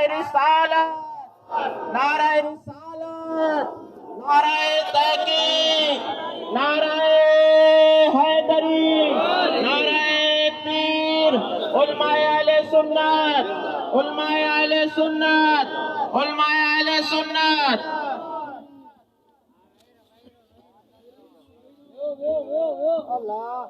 रिसालत, नाराए रिसालत, नाराए तहकीक, नाराए हैदरी, नाराए पीर, उलमाए अहले सुन्नत, उलमाए अहले सुन्नत, उलमाए अहले सुन्नत। अल्लाह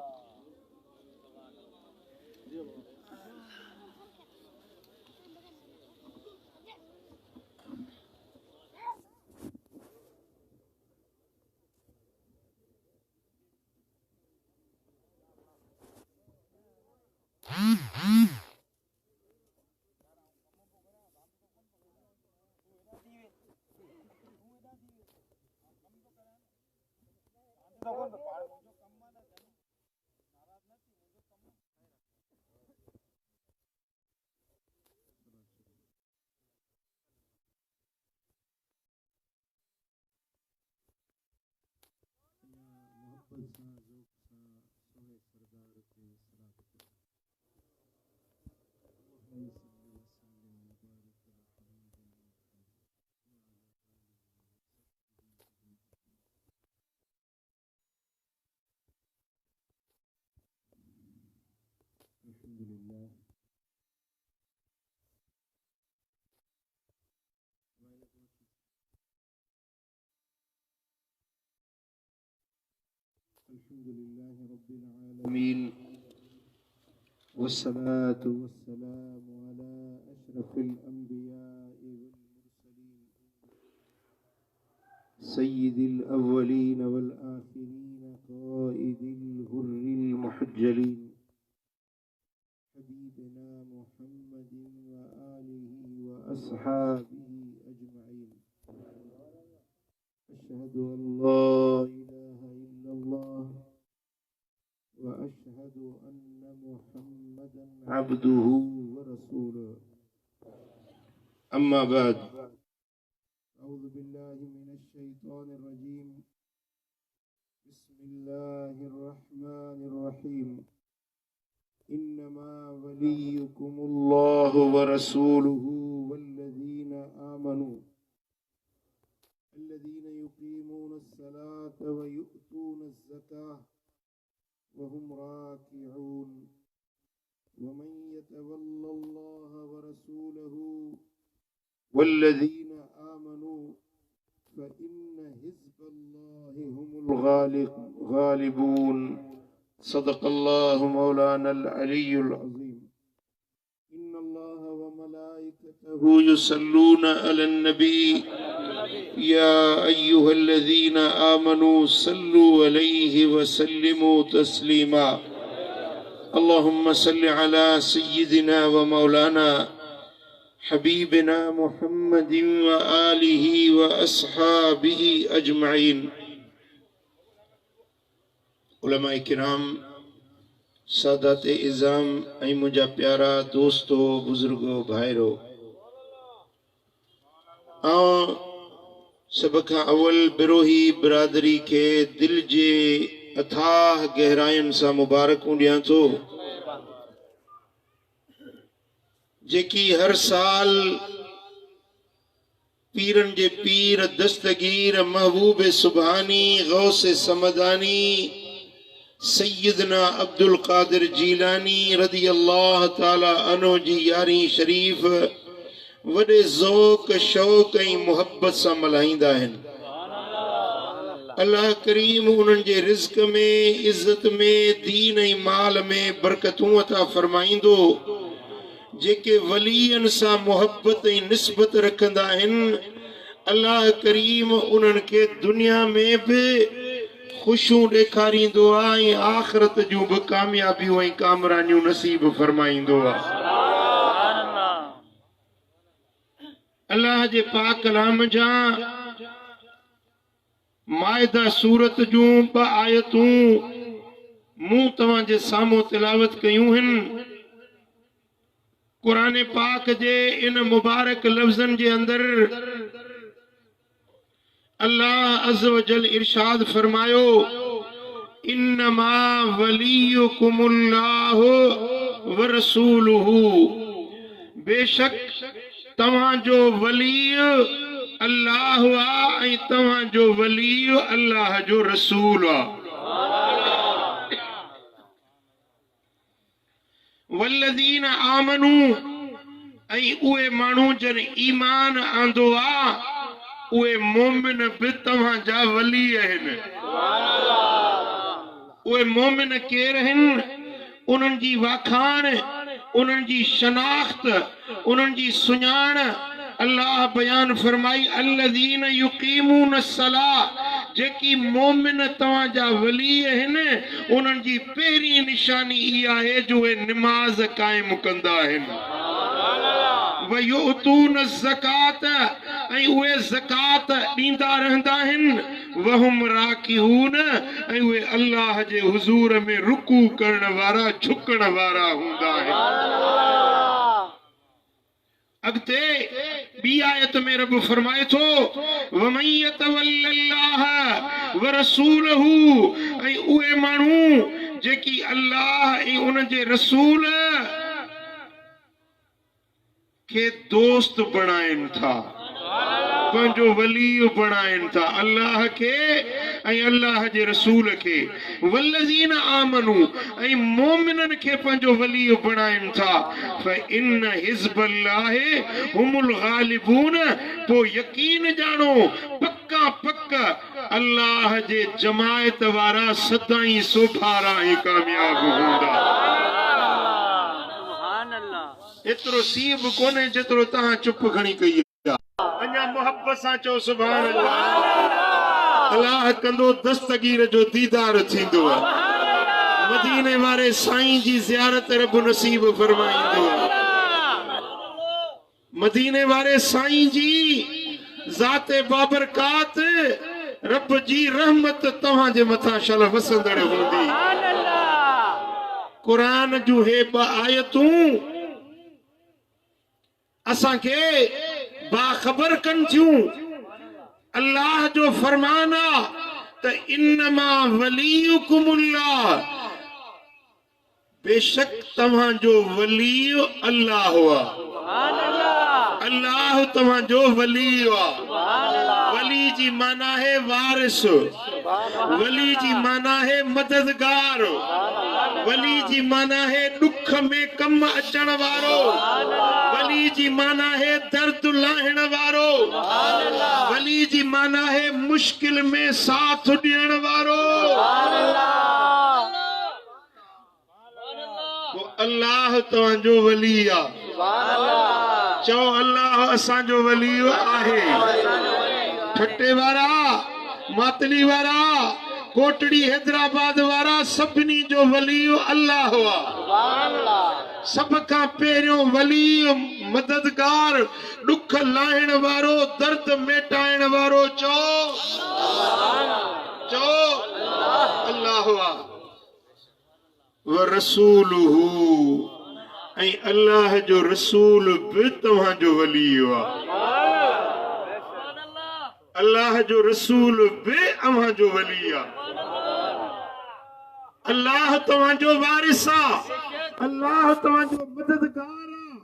अल्हम्दुलिल्लाह रब्बिल आलमीन वस्सलातु वस्सलामु अला अशरफिल अंबियाइ वल मुरसलीन सय्यिदिल अव्वलीन वल आखिरीन क़ाइदिल गुर्रिल मुहज्जलीन हबीबिना मुहम्मदिन व आलिहि व अस्हाबिहि अजमईन। अशहदु अल्ला इलाहा इल्लल्लाह व अशहदु अन्ना मुहम्मदन अब्दुहु व रसूलुहु। अम्मा बाद, अऊज़ु बिल्लाहि मिनश शैतानिर रजीम। बिस्मिल्लाहिर रहमानिर रहीम। इन्नमा वलियुकुमुल्लाहु व रसूलुहु वल्लज़ीना आमनू अल्लज़ीना युक़ीमूनस सलाता व यु'तूनज़ ज़काता व हुम राकिऊन। वमन यतवल्लल्लाह व रसूलहु वल्लज़ीना आमनू फ़इन्न हिज़्बल्लाहि हुमुल गालिबून। सदक़ल्लाहु मौलानल अलियुल अज़ीम। इन्नल्लाह व मलाइकतहु युसल्लूना अलन नबी या अय्युहल्लज़ीना आमनू सल्लु अलैहि व सल्लिमू तस्लीमा। अल्लाहुम्मा सल्लि अला सय्यिदिना व मौलाना हबीबिना मुहम्मदिन व आलिहि व अस्हाबिहि अजमईन। उलमाए किराम, सादात इज़ाम ऐं मुंहिंजा प्यारा दोस्तो, बुजुर्गो, भाइरो, सब खां अवल बिरोही बिरादरी के दिल जे अथाह गहरायुनि सां मुबारकूं ॾियां थो, जेकी हर साल पीरन जे पीर दस्तगीर महबूब सुभानी गौस समदानी सैयदना अब्दुल कादिर जीलानी रदी अल्लाह ताला अन्हु जी यारी शरीफ वडे ज़ौक़ शौक़ ऐं मुहब्बत सां मल्हाईंदा आहिनि। अल्लाह करीम उन्हनि जे रिज़्क़ में, इज़्ज़त में, दीन ऐं माल में बरकतूं अता फरमाईंदो। जेके वलीयन सां मुहब्बत ऐं निस्बत रखंदा आहिनि, अल्लाह करीम उन्हनि के दुनिया में भी खुशियूं ॾेखारींदो आहे ऐं आख़िरत जूं भी कामयाबियूं ऐं कामरानियूं नसीब फरमाईंदो आहे। अल्लाह जे पाक कलाम जा माइदा सूरत जूं 2 आयतूं मूं तव्हां जे साम्हूं तिलावत कयूं आहिनि। कुरान पाक जे इन मुबारक लफ्ज़न जे अंदर अल्लाह अज़्ज़ व जल इरशाद फरमायो, इन्नमा वलियुकुमुल्लाहु व रसूलुहु, बेशक तव्हां जो वली अल्लाह आ ऐं तव्हां जो वली अल्लाह जो रसूल आ। वल्लज़ीन आमनू ऐं उहे माण्हू जन ईमान आंदो आ उहे मोमिन बि तव्हां जा वली आहिनि। उहे मोमिन केर आहिनि? उन्हनि जी वाखाण, उन्हनि जी शनाख्त, उन्हनि जी सुञाण अल्लाह बयान फरमाई अल्लज़ीन युक़ीमून सलाह। जेकी मोमिन तव्हां जा वली आहिनि उन्हनि जी पहिरीं निशानी इहा आहे जो उहे निमाज़ क़ाइम कंदा आहिनि। वयुतून ज़कात ऐं उहे ज़कात ॾींदा रहंदा आहिनि। वहुम राकिऊन ऐं उहे अल्लाह जे हुज़ूर में रुकू करण वारा झुकण वारा हूंदा आहिनि। अॻिते ॿी आयत में रब फरमाए थो वमन यतवल्लल्लाह व रसूलहू ऐं उहे माण्हू जेकी अल्लाह ऐं उन जे रसूल खे दोस्त बणाइनि था, पंहिंजो वली बणाइनि था, अल्लाह खे ऐं अल्लाह जे रसूल खे। वल्लज़ीन आमनू ऐं मोमिननि खे पंहिंजो वली बणाइनि था। फ़इन हिज़्बल्लाहि हुमुल गालिबून। पोइ यकीन ॼाणो पक्का पक अल्लाह जे जमायत वारा सदाई सोभारा ऐं कामयाब हूंदा। एतिरो सीब कोन्हे जेतिरो तव्हां चुप खणी कई आहे। अञा मोहब्बत सां चओ सुभान अल्लाह। अल्लाह कंदो दस्तगीर जो दीदार थींदो आहे। मदीने वारे साईं जी ज़ियारत रब नसीब फरमाईंदो आहे। मदीने वारे साईं जी ज़ाते बाबरकात रब जी रहमत तव्हां जे मथां शल वसंदड़ हूंदी। क़ुरान जूं हे ॿ आयतूं असांखे बाख़बर कनि थियूं। अल्लाह जो फरमान आहे त इन्नमा वलियुकुमुल्लाह। बेशक तव्हां जो वली अल्लाह आहे। अल्लाह तव्हां जो वली आहे। वली जी माना है वारिस। वली जी माना है मददगार। वली जी माना है दुख में कम अचण वारो। वली जी माना है दर्द लाहिण वारो। वली जी माना है मुश्किल में साथ ॾियण वारो। अल्लाह तव्हां जो वली आहे। चओ अल्लाह असांजो वली आहे। ठटे वारा, मातली वारा, कोटड़ी हैदराबाद वारा सभिनी जो वली अल्लाह हुआ। सब खां पहिरियों वली मददगार, दुख लाहिण वारो, दर्द मेटाइण वारो चओ अल्लाह हुआ। व रसूलहू ऐं अल्लाह जो रसूल बि तव्हां जो वली हुआ। अल्लाह जो रसूल बि अव्हां जो वली आहे। अल्लाह तव्हां जो वारिस आहे। अल्लाह तव्हां जो मददगार आहे।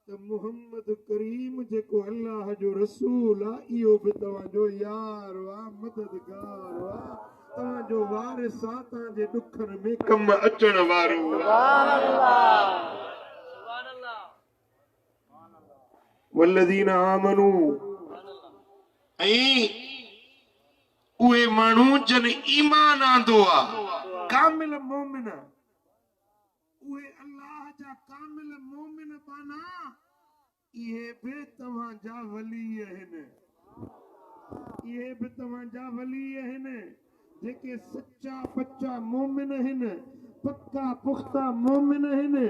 त मोहम्मद करीम जेको अल्लाह जो रसूल आहे इहो बि तव्हां जो यार आहे, मददगार आहे, तव्हां जो वारिस आहे, तव्हां जे ॾुखनि में कम अचण वारो आहे। वल्लज़ीन आमनू ऐं उहे माण्हू जन ईमान आंदो आहे। कामिल मोमिन उहे अल्लाह जा कामिल मोमिन बाना इहे बि तव्हां जा वली आहिनि। इहे बि तव्हां जा वली आहिनि। जेके सच्चा पच्चा मोमिन आहिनि, पक्का पुख्ता मोमिन आहिनि,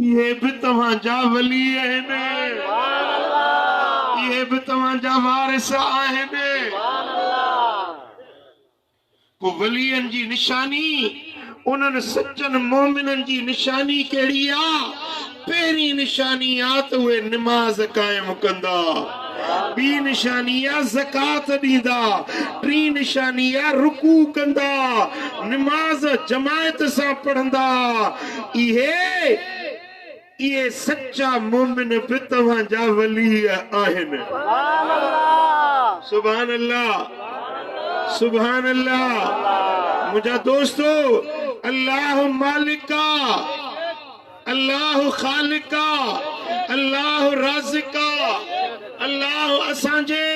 इहे बि तव्हां जा वली आहिनि। इहे बि तव्हां जा वारिस आहिनि। पोइ वलियनि जी निशानी, उन्हनि सचनि मोमिननि जी निशानी कहिड़ी आहे? पहिरीं निशानी आहे त उहे निमाज़ क़ाइम कंदा। ॿी निशानी आहे ज़कात ॾींदा। टीं निशानी आहे रुकू कंदा, निमाज़ जमायत सां पढ़ंदा। इहे ये सच्चा मोमिन भी तव्हांजा वली आहिनि। सुभान अल्लाह, सुभान अल्लाह। मुझा दोस्तो, अल्लाह मालिका, अल्लाह खालिका, अल्लाह राज़िका, अल्लाह असांजे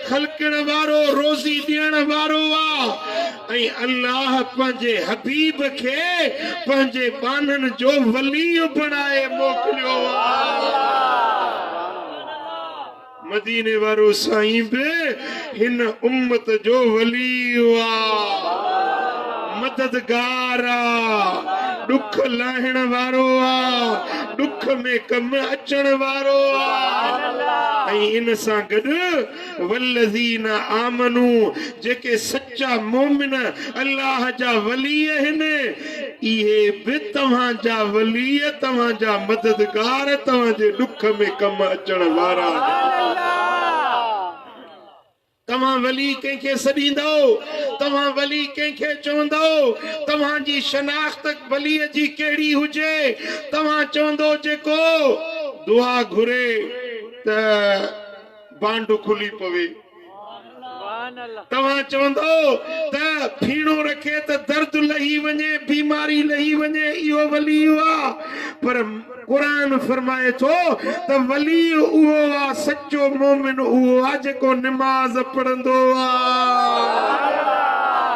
खलकण वारो, रोज़ी ॾियण वारो आ। ऐं अल्लाह पंहिंजे हबीब खे पंहिंजे बाननि जो वली बणाए मोकिलियो आ। मदीने वारो साईं बि हिन उम्मत जो वली आ, मददगार आ, दुख लाहिण वारो आ, दुख में कम अचण वारो आ। ऐं इन सां गॾु वल्लज़ीन आमनू, जेके सच्चा मोमिन अल्लाह जा वली आहिनि, इहे बि तव्हांजा वली, तव्हांजा मददगार, तव्हांजे दुख में कम अचण वारा। तव्हां वली कंहिंखे सॾींदो, तव्हां वली कंहिंखे चवंदो, तव्हांजी शनाख्त वलीअ जी कहिड़ी हुजे? तव्हां चवंदो जेको दुआ घुरे त बांड खुली पवे, तव्हां चवंदो त फीणो रखे त दर्द लही वञे, बीमारी लही वञे, इहो वली आ। पर कुरान फरमाए थो त वली उहो आ, सच्चो मोमिन उहो आ जेको नमाज पढ़ंदो आ,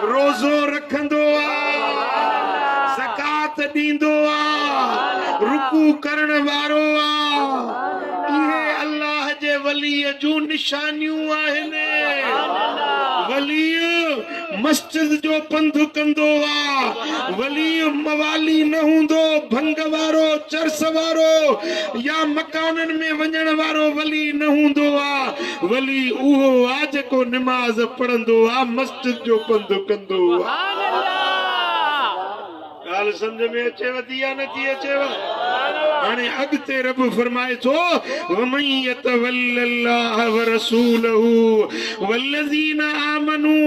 रोज़ो रखंदो आ, ज़कात ॾींदो आ, रुकू करण वारो आ। इहे अल्लाह जे वलीअ जूं निशानियूं आहिनि। वली मस्जिद जो पंध कंदो आ, वली मवाली न हूंदो, भंग वारो, चर्स वारो या मकाननि में वञण वारो वली न हूंदो आ। वली उहो आ जेको नमाज पढ़ंदो आ, मस्जिद जो पंध कंदो आ। ॻाल्हि सम्झ में अचेव थी या नथी अचेव? हाणे अॻिते रब फरमाए थो, वमन यतवल्लल्लाह व रसूलहू वल्लज़ीना आमनू,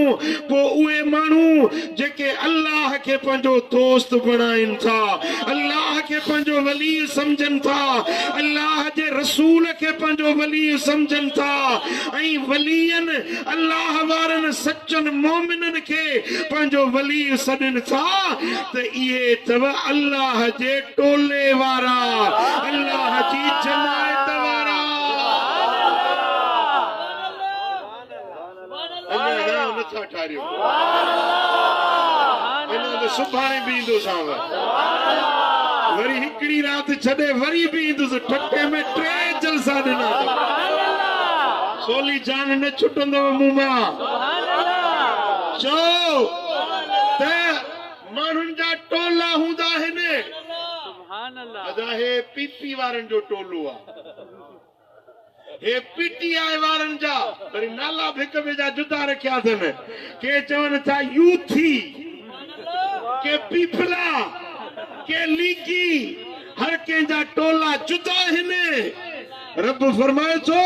पोइ उहे माण्हू जेके अल्लाह खे पंहिंजो दोस्त बणाइनि था, अल्लाह खे पंहिंजो वली सम्झनि था, अल्लाह जे रसूल खे पंहिंजो वली सम्झनि था, ऐं वलीयनि अल्लाह वारनि सचनि मोमिननि खे पंहिंजो वली सॾनि था, त इहे अथव अल्लाह जे टोले वारा, अल्लाह जी जमायत वारा। अञा नथा ठारियो, अञा त सुभाणे बि ईंदोसांव, वरी हिकिड़ी राति छॾे वरी बि ईंदुसि, ठटे में 3 जलसा ॾिना। सोली जान न छुटंदव मुंहुं मां। चओ त माण्हुनि जा टोला हूंदा आहिनि, अदा हे पीपी वारनि जो टोलो आहे, हे पीटीआई वारनि जा वरी नाला बि हिक ॿिए जा जुदा रखिया अथनि। के चवनि था यूथी, के पीपला, के लीकी, हर कंहिंजा टोला जुदा आहिनि। रब फरमाए थो,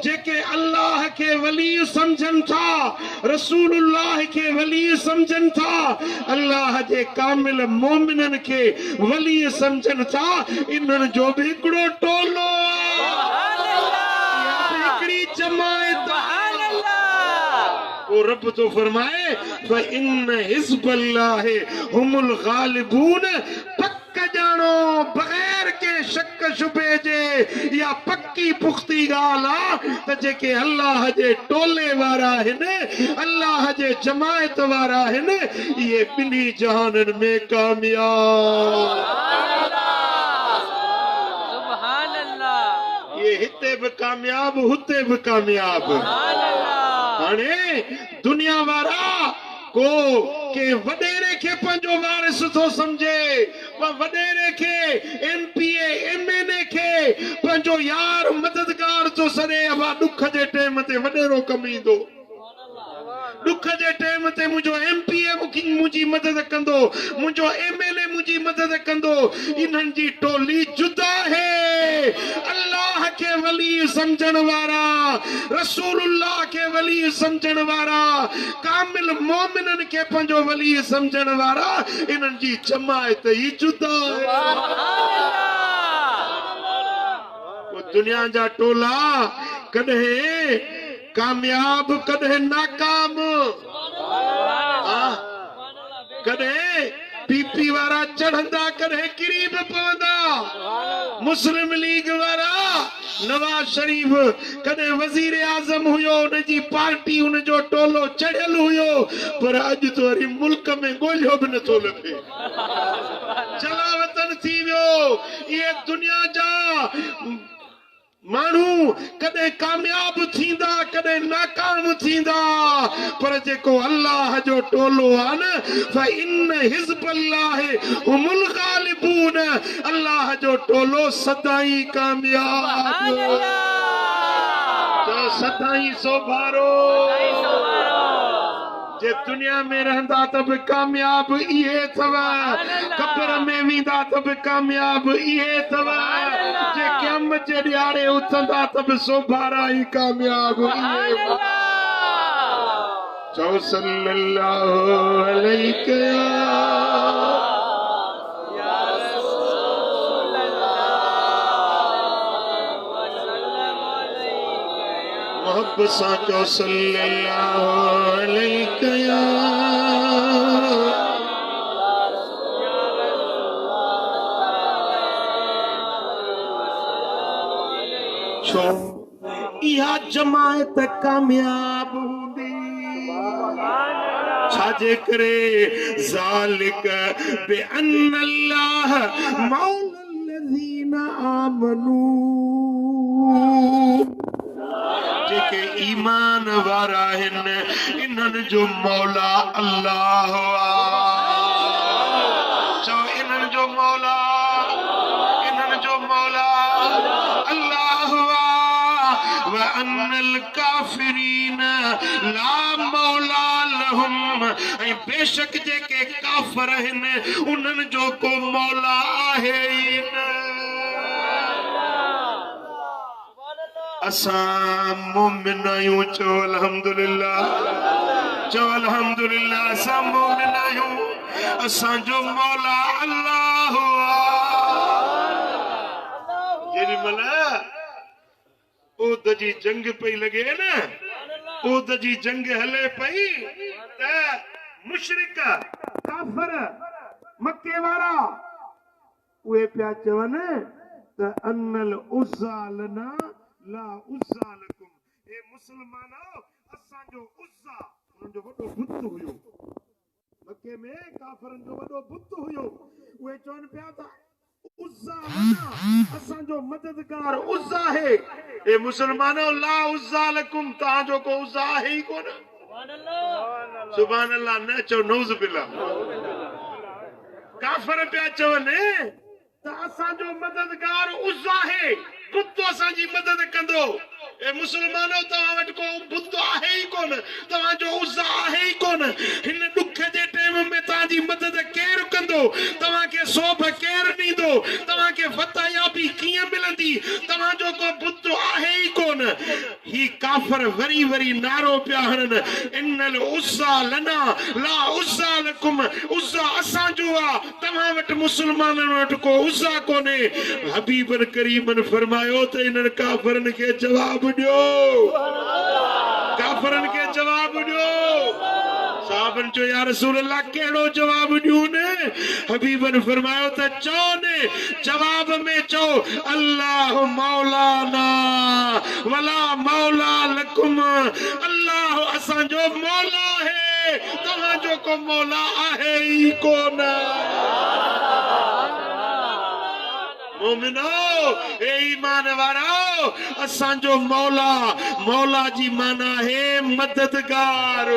जेके अल्लाह के वली समझन था, रसूलुल्लाह के वली समझन था, अल्लाह जे कामिल मोमिनन के वली समझन था, इन्हनि जो भी हिकिड़ो टोलो हिकिड़ी जमायत। वो रब तो फरमाए, फ़इन्न हिज़्बल्लाहि हुमुल गालिबून, जानो बगैर के शक शुबे जे या पक्की पुख्ती गाला, त जेके अल्लाह जे टोले वारा आहिनि, अल्लाह जे जमायत वारा आहिनि, ये बिनी जहानन में कामयाब। सुभान अल्लाह। ये हिते भी कामयाब, हुते भी कामयाब। हाणे दुनिया वारा को के वडेरे के पंजो वारिस थो समझे, वडेरे के एमपीए एमएनए के पंजो यार मददगार थो सॾे। अबा दुख जे टाइम ते वडेरो कम ईंदो, दुख जे टाइम ते मुंहिंजो एमपीए मुंहिंजी मदद कंदो, मुंहिंजो एमएलए मुंहिंजी मदद कंदो। इन्हनि जी टोली जुदा है। अल्लाह के वली समझण वारा, रसूलुल्लाह के वली समझण वारा, कामिल मोमिनन के पंहिंजो वली समझण वारा, इन्हनि जी जमायत ई जुदा है। दुनिया जा टोला कॾहिं कामयाब कॾहिं नाकाम कॾहिं पीपी वारा चढ़ंदा कॾहिं किरी बि पवंदा मुस्लिम लीग वारा नवाज शरीफ कॾहिं वज़ीर आज़म हुयो उनजी पार्टी उनजो टोलो चढ़ियल हुयो पर अॼु तो वरी मुल्क में ॻोल्हियो बि नथो लभे जलावतन थी वियो ये दुनिया जा माण्हू कॾहिं कामयाब थींदा कॾहिं नाकाम थींदा पर जेको अल्लाह जो टोलो आहे न फ़इन हिज़्बल्लाहि हुमुल ग़ालिबून अल्लाह जो टोलो सदाई कामयाब तो सदाई सोभारो जे दुनिया में रहंदा त बि कामयाब इहे अथव कब्र में वेंदा त बि कामयाब इहे अथव जे क़यामत जे ॾियारे उथंदा त बि सोभारा ई कामयाब इहे चओ सल्लल्लाहु अलैहि मोहब्बत सां चओ सल्लल्लाहु अलैहि छो इहा जमायत कामयाब हूंदी छाजे करे ज़ालिक बिअन्नल्लाह मौलल्लज़ीन आमनू जेके ईमान वारा आहिनि इन्हनि जो मौला अल्लाह चओ इन्हनि जो मौला अल्लाह व अन्नल काफिरीन ला मौला लहुम ऐं बेशक जेके काफ़िर आहिनि उन्हनि जो को मौला आहे ई न असां मोमिन आहियूं चओ अल्हम्दुलिल्लाह असां मोमिन आहियूं असांजो मौला अल्लाह जेॾी महिल ओद जी जंग पई लॻे न ओद जी जंग हले पई त मुशरिक काफ़िर मके वारा उहे पिया चवनि त अन्नल उज़्ज़ा लना ला उज़्ज़ा लकुम ए मुसलमानो असांजो उज़्ज़ा उनजो वॾो बुत हुयो मके में काफ़रनि जो वॾो बुत हुयो उहे चवनि पिया त उज़्ज़ा असांजो मददगार उज़्ज़ा है ए मुसलमानो ला उज़्ज़ा लकुम तव्हांजो को उज़्ज़ा आहे ई कोन सुभान अल्लाह न चओ नऊज़ बिल्लाह काफ़र पिया चवनि त असांजो मददगार उज़्ज़ा है बुत असांजी मदद कंदो ए मुसलमानो तव्हां वटि को बुत आहे ई कोन तव्हांजो उज़्ज़ा आहे ई कोन हिन ॾुख जे टाइम में तव्हांजी मदद केरु कंदो तव्हांखे सोभ केरु ॾींदो तव्हांखे फतहयाबी कीअं मिलंदी तव्हांजो को बुत आहे ई कोन ही काफ़िर वरी वरी नारो पिया हणनि इन्नल उज़्ज़ा लना ला उज़्ज़ा लकुम उज़्ज़ा असांजो आहे तव्हां वटि मुसलमाननि वटि को उज़्ज़ा कोन्हे हबीबन करीमन फरमायो त इन्हनि काफ़िरनि खे जवाब ॾियो काफ़िरनि खे जवाब ॾियो साहबन चो या रसूल अल्लाह कहिड़ो जवाब ॾियूं न हबीबन फरमायो त चओ न जवाब में चओ अल्लाह मौलाना वला मौला लकुम अल्लाह असांजो मौला है तव्हांजो को मौला आहे ई कोन मोमिनो ए ईमान वारो असांजो मौला जी माना है मददगार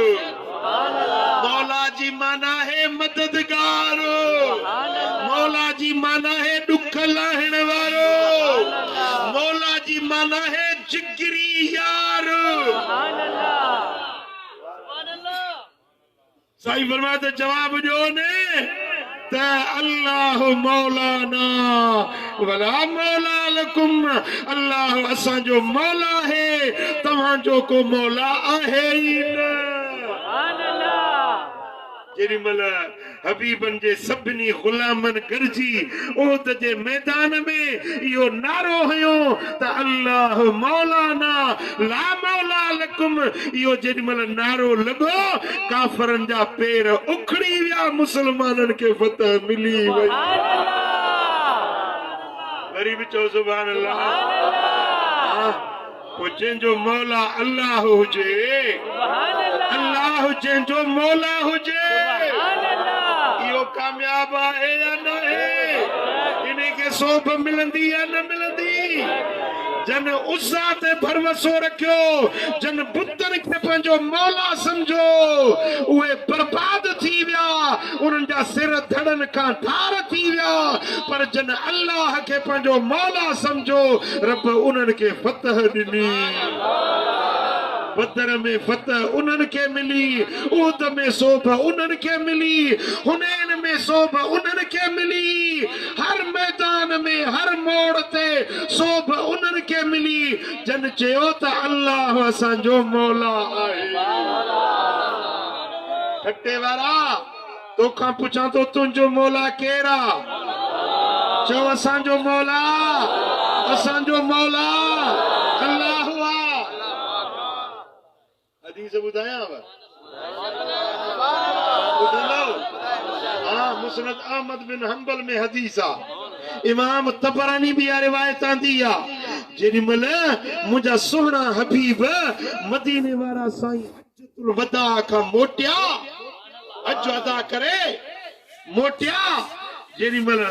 मौला जी माना है मददगार मौला जी माना है दुख लाहिण वारो मौला जी माना है जिगरी यार साईं फरमाए त जवाब ॾियो ने त अल्लाह मौलाना वला मौला लकुम अल्लाह असांजो मौला है तव्हांजो को मौला आहे ई न जेॾी महिल हबीबन जे सभिनी गुलामन गरजी ओहद जे मैदान में इहो नारो हयो त अल्लाह मौलाना ला मौला लकुम। इहो जेॾीमहिल नारो लॻो काफ़रनि जा पेर उखड़ी विया, मुसलमाननि खे फतह मिली वई। वरी बि चओ सुभान अल्लाह। पोइ जंहिंजो मौला अल्लाह हुजे, अल्लाह जंहिंजो मौला हुजे, इहो कामयाब आहे या न आहे? इनखे सोभ मिलंदी या न मिलंदी? जन उज़्ज़ा ते भरवसो रखियो, जन बुतनि खे पंहिंजो मौला सम्झो, उहे बर्बाद थी विया, उन्हनि जा सिर धड़नि खां ठार थी विया। पर जन अल्लाह खे पंहिंजो मौला सम्झो, रब उन्हनि खे फतह ॾिनी। बदर में फतह उन्हनि खे मिली, उहद में सोभ उन्हनि खे मिली, हुनैन में सोभ उन्हनि खे मिली। हर मैदान में हर मोड़ ते सोभ उन्हनि खे मिली, जन चयो त अल्लाह असांजो मौला आहे। ठटे वारा तोखां पुछां तो तुंहिंजो मौला केरु आहे? चओ असांजो मौला, असांजो मौला अल्लाह आहे। हदीस ॿुधायांव? हाँ, मुस्नद अहमद बिन हंबल में हदीस आ। इमाम तबरानी भी रिवायत आंदी आ। जेॾीमहिल मुंहिंजा सुहिणा हबीब मदीने वारा साईं हज्जतुल वदा खां मोटिया, हज अदा करे मोटिया, जेॾीमहिल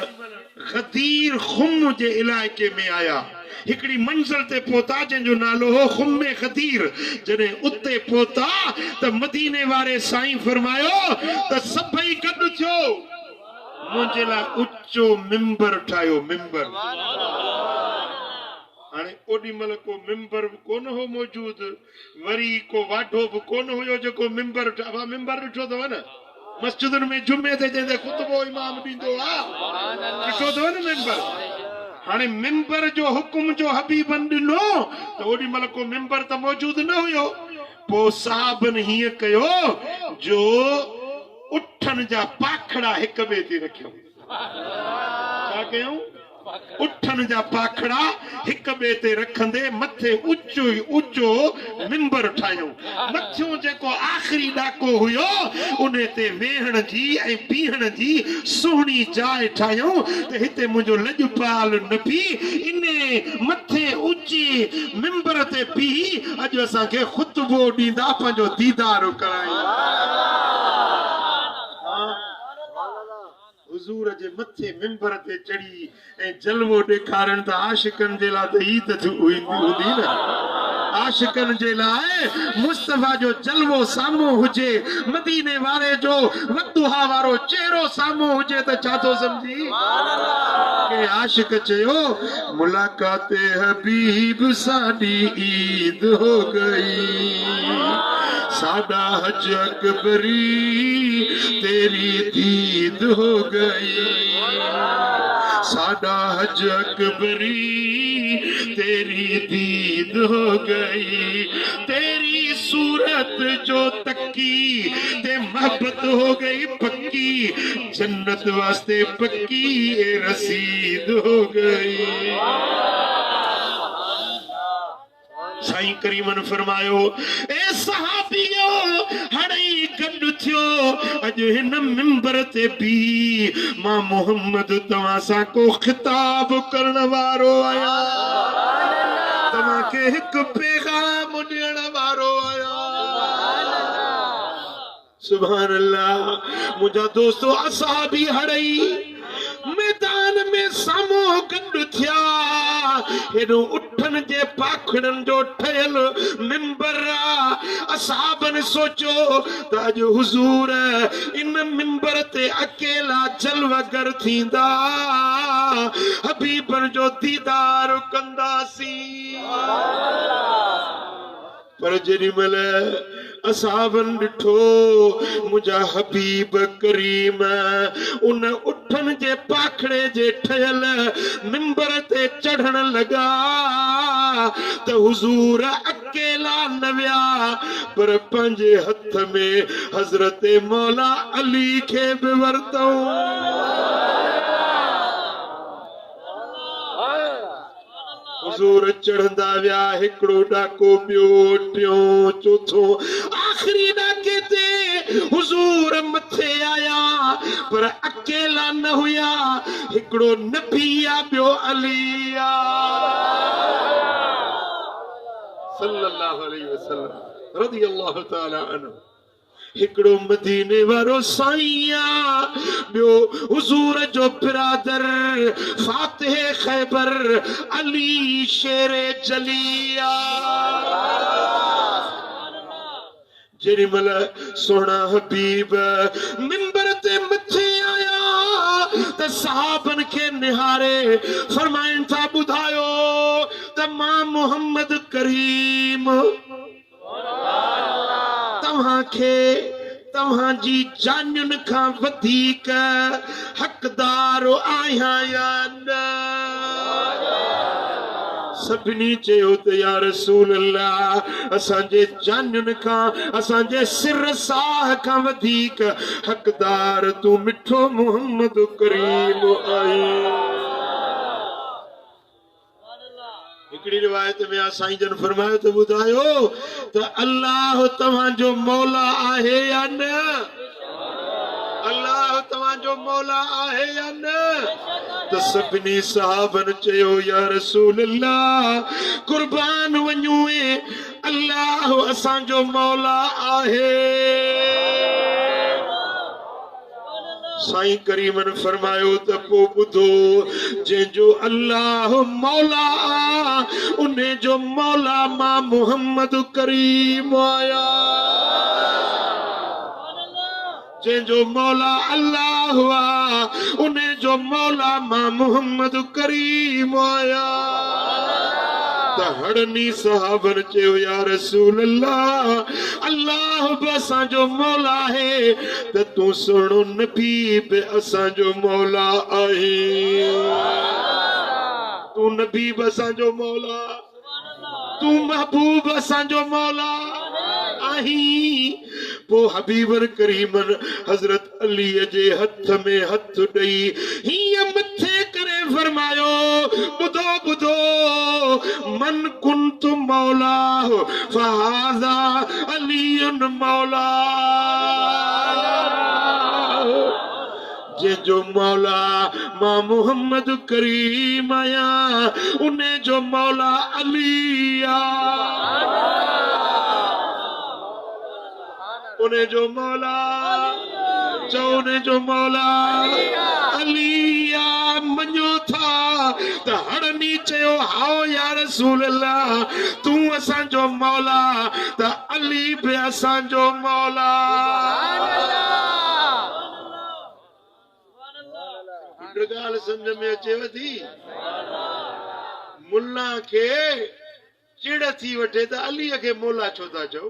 गदीर खुम जे इलाइके में आया, हिकड़ी मंजिल ते पहुता जंहिंजो नालो हो खुम्मे गदीर। जॾहिं उते पहुता त मदीने वारे साईं फरमायो त सभई गॾु थियो, मुंहिंजे लाइ उचो मिंबर ठाहियो। मिंबर हाणे ओॾी महिल को मिंबर बि कोन हो मौजूद, वरी को वाढो बि कोन हुयो जेको मिंबर मिंबर ॾिठो अथव न मस्जिदुनि में जुमे ते जंहिंते ख़ुतबो इमाम ॾींदो आहे, ॾिठो अथव न मिंबर। हाणे मिंबर जो हुकुम जो हबीबन ॾिनो त ओॾी महिल को मिंबर त मौजूद न हुयो। पोइ साहबनि हीअं कयो जो उठनि जा पाखड़ा हिक ॿिए ते रखियो। छा कयूं? उठनि जा पाखड़ा हिक ॿिए ते रखंदे मथे उचो ई उचो मिंबर ठाहियूं। मथियों जेको आख़िरी ॾाको हुयो उन ते वेहण जी ऐं बीहण जी सुहिणी जाइ ठाहियूं त हिते मुंहिंजो लॼपाल नबी इन मथे ऊची मिंबर ते बीही अॼु असांखे ख़ुतबो ॾींदा, पंहिंजो दीदार कराईंदा। हुजूर जे मथे मिंबर ते चढ़ी ऐं जलवो ॾेखारण त आशिकनि जे लाइ त ईद हूंदी न। आशिकनि जे लाइ मुस्तफा जो जलवो साम्हूं हुजे, मदीने वारे जो वदुहा वारो चेहरो साम्हूं हुजे त छा थो सम्झी? के आशिक चयो मुलाकात हबीब साडी ईद हो गई, साडा हज अकबरी तेरी दीद हो गई, साडा हज अकबरी तेरी दीद हो गई, तेरी सूरत जो तकी ते मोहब्बत हो गई पक्की, जन्नत वास्ते पक्की ए रसीद हो गई। साईं करीमन फरमायो ए सहाबियो हड़ई गॾु थियो, अॼु हिन मिंबर ते भी मां मोहम्मद तव्हां सां को खिताब करण वारो आहियां, तव्हांखे हिकु पैगाम ॾियण वारो आहियां। सुभान अल्लाह। मुंहिंजा दोस्तो असहाबी हड़ई मैदान में साम्हूं गॾु थिया, हेॾो उठनि जे पाखड़नि जो ठहियल मिंबर आहे। असहाबनि सोचियो त अॼु हुज़ूर इन मिंबर ते अकेला जलवगर थींदा, हबीबन जो दीदार कंदासीं। पर जेॾी महिल असाबन ॾिठो मुंहिंजा हबीब करीम उन उठन जे पाखड़े जे ठहियल मिंबर ते चढ़ण लॻा त हुज़ूर अकेला न विया पर पंहिंजे हथ में हज़रत मौला अली खे बि वरतऊं। हुज़ूर चढ़ंदा विया हिकिड़ो ॾाको ॿियो टियों चौथो आख़िरी ॾाके ते हुज़ूर मथे आया पर अकेला न हुया हिकिड़ो नबी आ ॿियो अली आ सल्लल्लाहु अलैहि वसल्लम रज़ी अल्लाहु ताला अन्हु। हिकिड़ो मदीने वारो साईं आ ॿियो हुज़ूर जो बिरादर फातिह ख़ैबर अली शेरे जलिया। जेॾी महिल सोना हबीब मिंबर ते मथे आया त सहाबन खे निहारे फरमाइनि था ॿुधायो त मां मोहम्मद करीम तव्हांखे तव्हांजी जानियुनि खां वधीक हक़दार आहियां या न। सभिनी चयो त या रसूल अल्लाह असांजे जानियुनि खां असांजे सिर साह खां वधीक हक़दार तूं मिठो मोहम्मद करीम आहीं। हिकिड़ी रिवायत में साईं जन फरमायो त ॿुधायो त अल्लाह तव्हांजो मौला आहे या न। अल्लाह तव्हांजो मौला आहे या न। त सभिनी सहाबन चयो या रसूल अल्लाह कुर्बान वञूं अल्लाह असांजो मौला आहे। साईं करीमन फरमायो त पोइ ॿुधो जंहिंजो अल्लाह मौला आ उन जो मौला मां मोहम्मद करीम आया। जंहिंजो मौला अल्लाह आ उन जो मौला मां मोहम्मद करीम आया। त हड़नी सहाबन चयो या रसूल अल्लाह अल्लाह बि असांजो मौला आहे त तूं सुहिणो नबी बि असांजो मौला आहे। तूं नबी बि असांजो मौला तूं महबूब असांजो मौला आहीं। पोइ हबीबर करीमन हज़रत अलीअ जे हथ में हथ ॾेई हीअं मथे करे फरमायो ॿुधो ॿुधो मन कुंत मौला फहाज़ा अलीयुन मौला। जंहिंजो मौला मां मोहम्मद करीम आहियां उन जो मौला अली आ। उन जो मौला चओ उन जो मौला अली आ। मञो था त हड़नी चयो हाओ या रसूल अल्लाह तूं असांजो मौला त अली बि असांजो मौला। ॻाल्हि सम्झ में अचेव थी। मुल्ला खे चिड़ थी वठे त अलीअ खे मौला छो था चओ।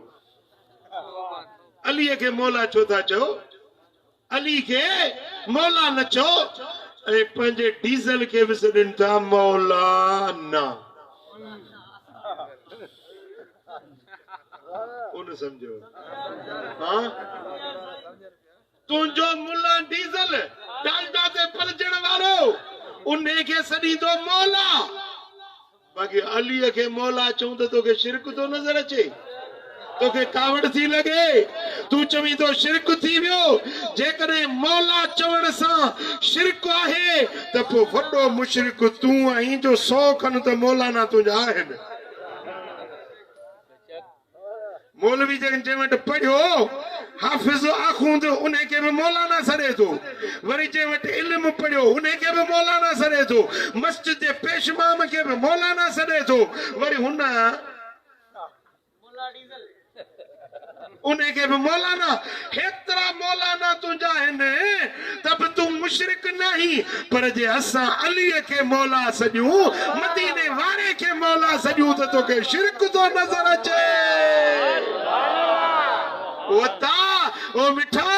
अलीअ खे मौला छो था चओ। अली खे मौला न चओ ऐं पंहिंजे डीज़ल खे बि सॾनि था मौलाना। उन सम्झो हाँ तुंहिंजो मुल्ला डीज़ल डालडा ते पलजण वारो उन खे सॾींदो मौला। बाक़ी अलीअ खे मौला चऊं त तोखे शिरक थो नज़र अचे। तोखे कावड़ थी लॻे तूं चवीं तो शिरक थी वियो। जेकॾहिं मौला चवण सां शिरक आहे त पोइ वॾो मुशरिक तूं आहीं जो 100 खन त मौलाना तुंहिंजा आहिनि। मौलवी जंहिं वटि पढ़ियो हाफ़िज़ आखूंद उन खे बि मौलाना सॾे थो। वरी जंहिं वटि इल्मु पढ़ियो उन खे बि मौलाना सॾे थो। मस्जिद जे पेशमाम खे बि मौलाना सॾे थो। वरी हुन उनखे बि मौलाना। हेतिरा मौलाना तुंहिंजा आहिनि त बि तूं मुशरिक नहीं। पर जे असां अलीअ खे मौला सॼूं मदीने वारे खे मौला सॼूं त तोखे शिरक थो नज़र अचे। ओ मिठा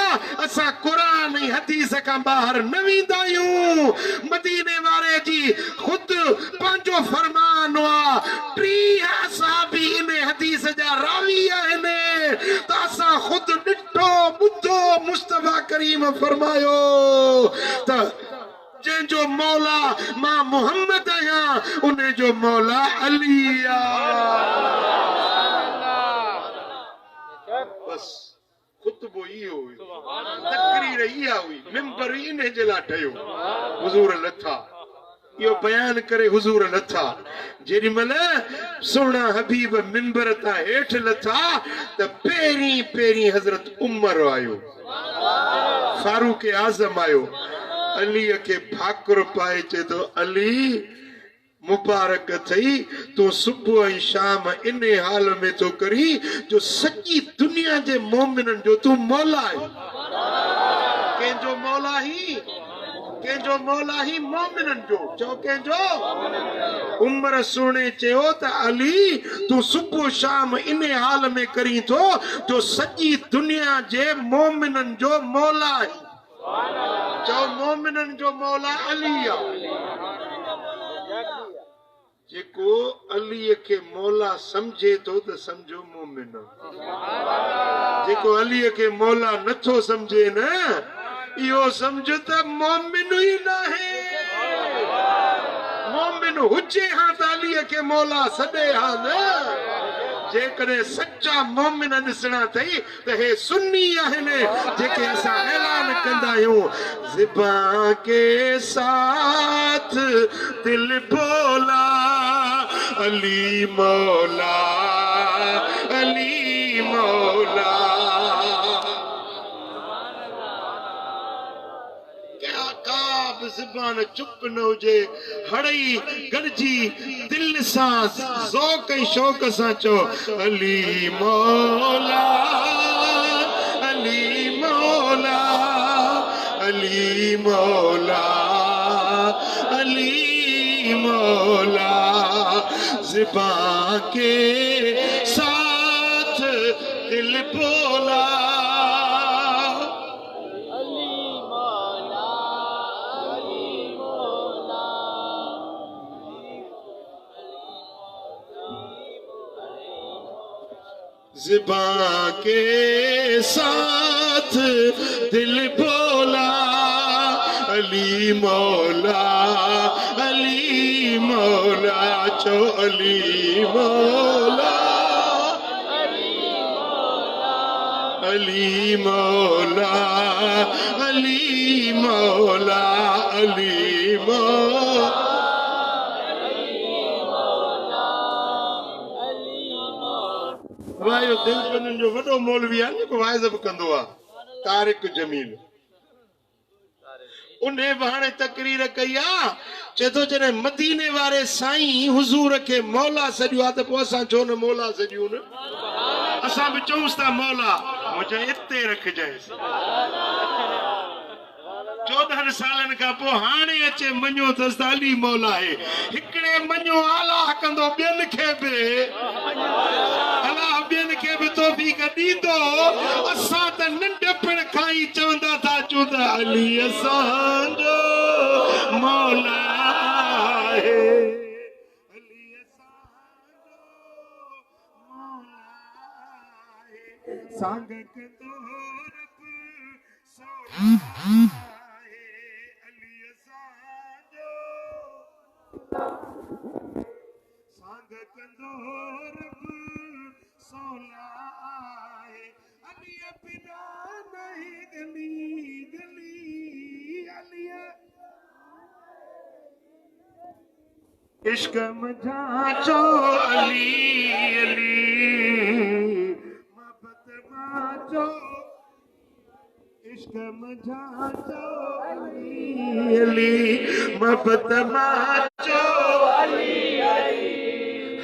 असा कुरान ऐं हदीस खां ॿाहिरि न वेंदा आहियूं। मदीने वारे जी ख़ुद पंहिंजो फरमान हुआ। 30 असहाबी इन हदीस जा रावी आहिनि त असां ख़ुद ॾिठो ॿुधो मुस्तफा करीम फरमायो त जंहिंजो मौला मां मोहम्मद आहियां उन जो मौला अली बस। खुतबो इहो हुई, तकरीर इहा हुई, मिंबर इन जे लाइ ठहियो। हुज़ूर लथा इहो बयान करे हुज़ूर लथा। जेॾी महिल सोना हबीब मिंबर तां हेठि लथा त पहिरीं पहिरीं हज़रत उमर आयो, फारूक आज़म आयो। अलीअ खे भाकुर पाए चए थो अली मुबारक थई, तूं सुबुह ऐं शाम इन हाल में तो करी जो सॼी दुनिया जे मोमिननि जो तूं मौला आहे। कंहिंजो मौला ही मोमिननि जो। चओ कंहिंजो? उमर सुणे चयो त अली तूं सुबुह शाम इन हाल में करी थो जो सॼी दुनिया जे मोमिननि जो मौला आहे। चओ मोमिननि जो मौला अली आहे। जेको अलीअ खे मौला समझे थो त समझो मोमिन। जेको अलीअ खे मौला नथो समझे न इहो समझो त मोमिन ई नाहे। मोमिन हुजे हा त अलीअ खे मौला सॾे हा न। जेकॾहिं सच्चा मोमिन ॾिसणा अथई त हे सुन्नी आहिनि जेके असां ऐलान कंदा आहियूं ज़िबां के साथ दिल बोला अली मौला अली मौला। क्या काब ज़बान चुप न हुजे, हड़ई गॾिजी दिल सां ज़ौक़ ऐं शौक़ सां चओ अली मौला अली मौला अली मौला अली मौला। ज़िबां के साथ दिल बोला ज़िबां के साथ दिल बोला अली मौला अली मौला। चो अली मौला अली मौला अली मौला अली मौला। भाई दिलबंदन जो वॾो मौलवी आहे जेको वाइज़ बि कंदो आहे, तारिक जमील। उन बहाने तकरीर कई आहे, चए थो जॾहिं मदीने वारे साईं हुज़ूर खे मौला सॾियो आहे त पोइ असां छो न मौला सॾियूं न। असां बि चऊंसि था मौला मुंहिंजे इते रखजांइसि। 14 सालनि खां पोइ हाणे अचे मञो अथसि त अली मौला आहे। हिकिड़े मञो अलाह कंदो ॿियनि खे बि, अलाह ॿियनि खे बि तौफ़ीक़ ॾींदो। असां त नंढपण खां ई चवंदा था अचूं त अली असांजो मौला आहे अली असांजो मौला आहे। सांग कंदो रब सोना सांग कंदो रब सोला आहे अली बिना नहीं गली गली अली इश्क मझाचो अली अली मोहब्बत माचो इश्क मझाचो अली अली मोहब्बत माचो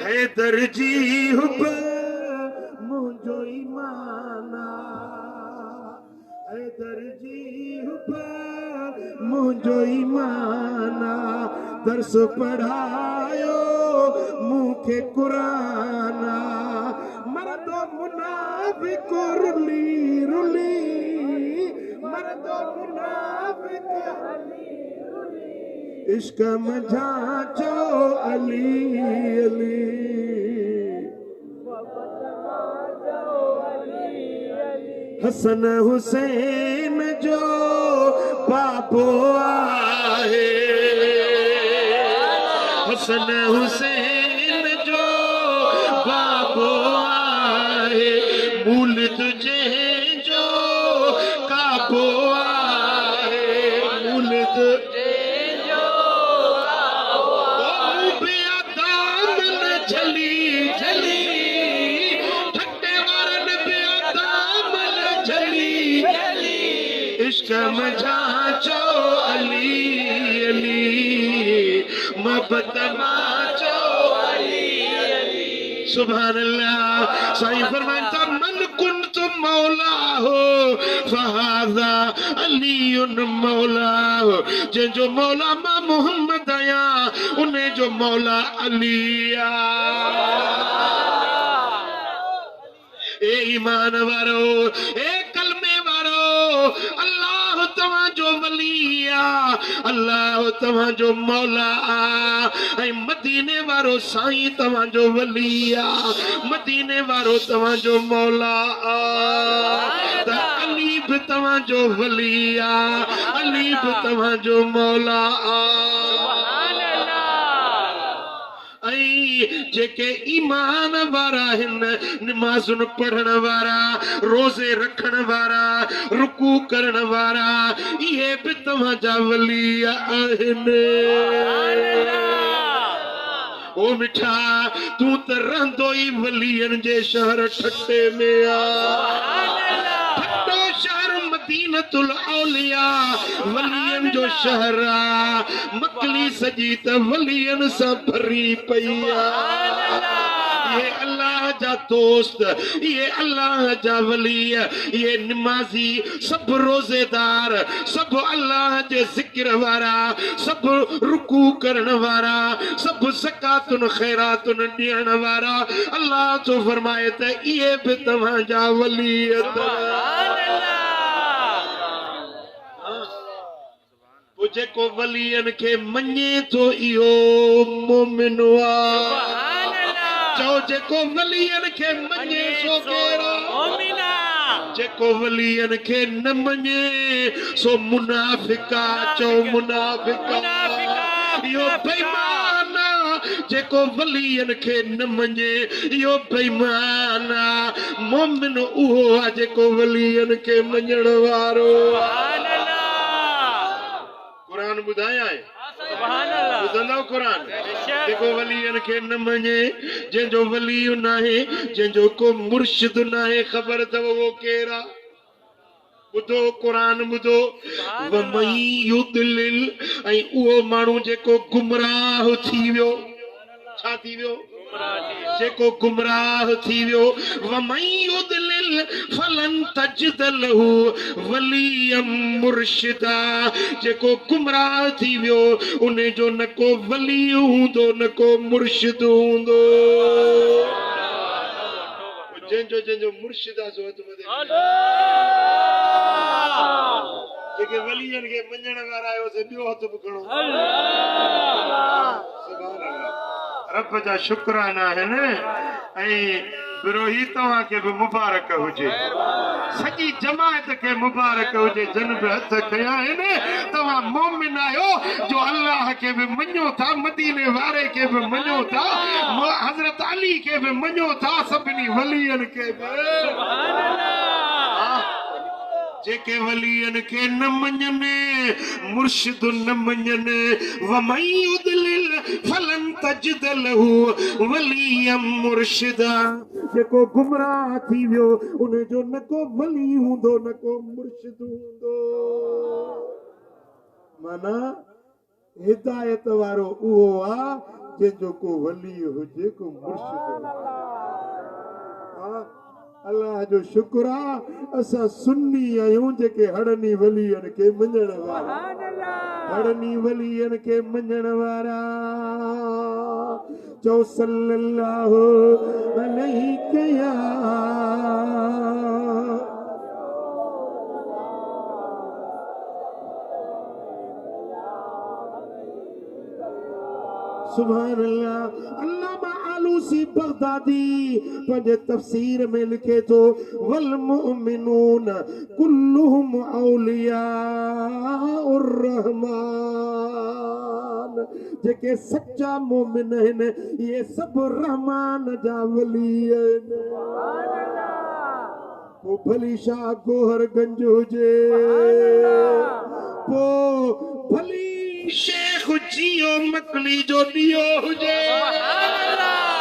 हैदर जी हुब मुझो ईमाना हैदर जी हुब मुझो ईमाना दर्स पढ़ायो मुखे कुराना मर्दो मुनाफिक रुली रुली मर्दो मुनाफिक इश्क में झांचो अली अली हसन हुसैन जो बाबो आहे हसन हुसैन जो बाबो आहे मूल तुझे जो काबो आहे मूल तुझे जो दामन झली झली ठट्टे वारन पिया दामन झली इश्क में झांचो अली अली मोहब्बत माचो अली अली सुभान अल्लाह साईं फरमाता मन कुंत मौला हो फहादा अलीउन मौला हो जंहिंजो मौला मां मोहम्मद आया उन्हें जो मौला अली आ ए ईमान वारो ए कलमे वारो अल्लाह तव्हांजो वली आ अल्लाह तव्हांजो मौला आ ऐं मदीने वारो साईं तव्हांजो वली आ मदीने वारो तव्हांजो मौला आ त अली बि तव्हांजो वली आ अली बि तव्हांजो मौला आ जेके ईमान वारा आहिनि नमाज़ुन पढ़ण वारा रोज़े रखण वारा रुकू करण वारा इहे बि तव्हांजा वली आहिनि ओ मिठा तूं त रहंदो ई वलियनि जे शहर ठट्टे में आ ठट्टो शहर मदीनतुल औलिया वलियनि जो शहर आ मकली सजी त वलियनि सां भरी पई आ ये अल्लाह जा दोस्त ये अल्लाह जा वली ये नमाजी सब रोजेदार सब अल्लाह जे जिक्र वारा सब रुकू करण वारा सब ज़कातुन खैरातुन ॾियण वारा अल्लाह तो फरमाए त ये भी तव्हांजा वली जेको वलियनि खे मञे थो इहो मोमिन आ चओ जेको वलियनि खे मञे सो केरु मोमिन आ जेको वलियनि खे न मञे सो मुनाफिका चओ मुनाफिका इहो बेईमान आ जेको वलियनि खे न मञे इहो बेईमान आ मोमिन उहो आ जेको वलियनि खे मञण वारो कुरान ॿुधाया आहे ॿुधंदव कुरान जेको वलियनि खे न मञे जंहिंजो वली न आहे जंहिंजो को मुर्शिद न आहे ख़बर अथव उहो केरु आहे ॿुधो कुरान ॿुधो वमई युदलिल ऐं उहो माण्हू जेको गुमराह थी वियो छा थी वियो जेको गुमराह थी वियो वमई युदलिल फलन तजिद लहू वलियम मुर्शिदा जेको गुमराह थी वियो उन जो न को वली हूंदो न को मुर्शिद हूंदो जंहिंजो मुर्शिद आहे सो हथ मथे जेके वलियनि खे मञण वारा आहियो से ॿियो हथ बि खणो सुभान अल्लाह रब जा शुक्राना आहिनि ऐं बिरोही तव्हांखे बि मुबारक हुजे सॼी जमायत खे मुबारक हुजे जन बि हथ खया आहिनि तव्हां मोमिन आहियो जो अल्लाह खे बि मञो था मदीने वारे खे बि मञो था हज़रत अली खे बि मञो था सभिनी वलियनि खे बि जेके वलियनि खे न मञनि मुर्शिद न मञनि वमई उदलिल फलन तजिद लहू वलियम मुर्शिदा जेको गुमराह थी वियो उन जो न को वली हूंदो न को मुर्शिद हूंदो माना हिदायत वारो उहो आहे जंहिंजो को वली हुजे को मुर्शिद अल्लाह जो शुक्र आहे असां सुन्नी आहियूं जेके हड़नी वलियनि खे मञण वारा हड़नी वलियनि खे मञण वारा चओ सल्लल्लाहु अलैहि या सुभान अल्लाह। अल्लामा आलूसी बगदादी पंहिंजे तफसीर में लिखे थो वल मुमिनून कुल्लुहुम औलियाउर रहमान, जेके सच्चा मोमिन आहिनि ये सभु रहमान जा वली आहिनि। पो भली शाह गोहरगंज हुजे, पो भली शेख जियो मकली जो ॾियो हुजे,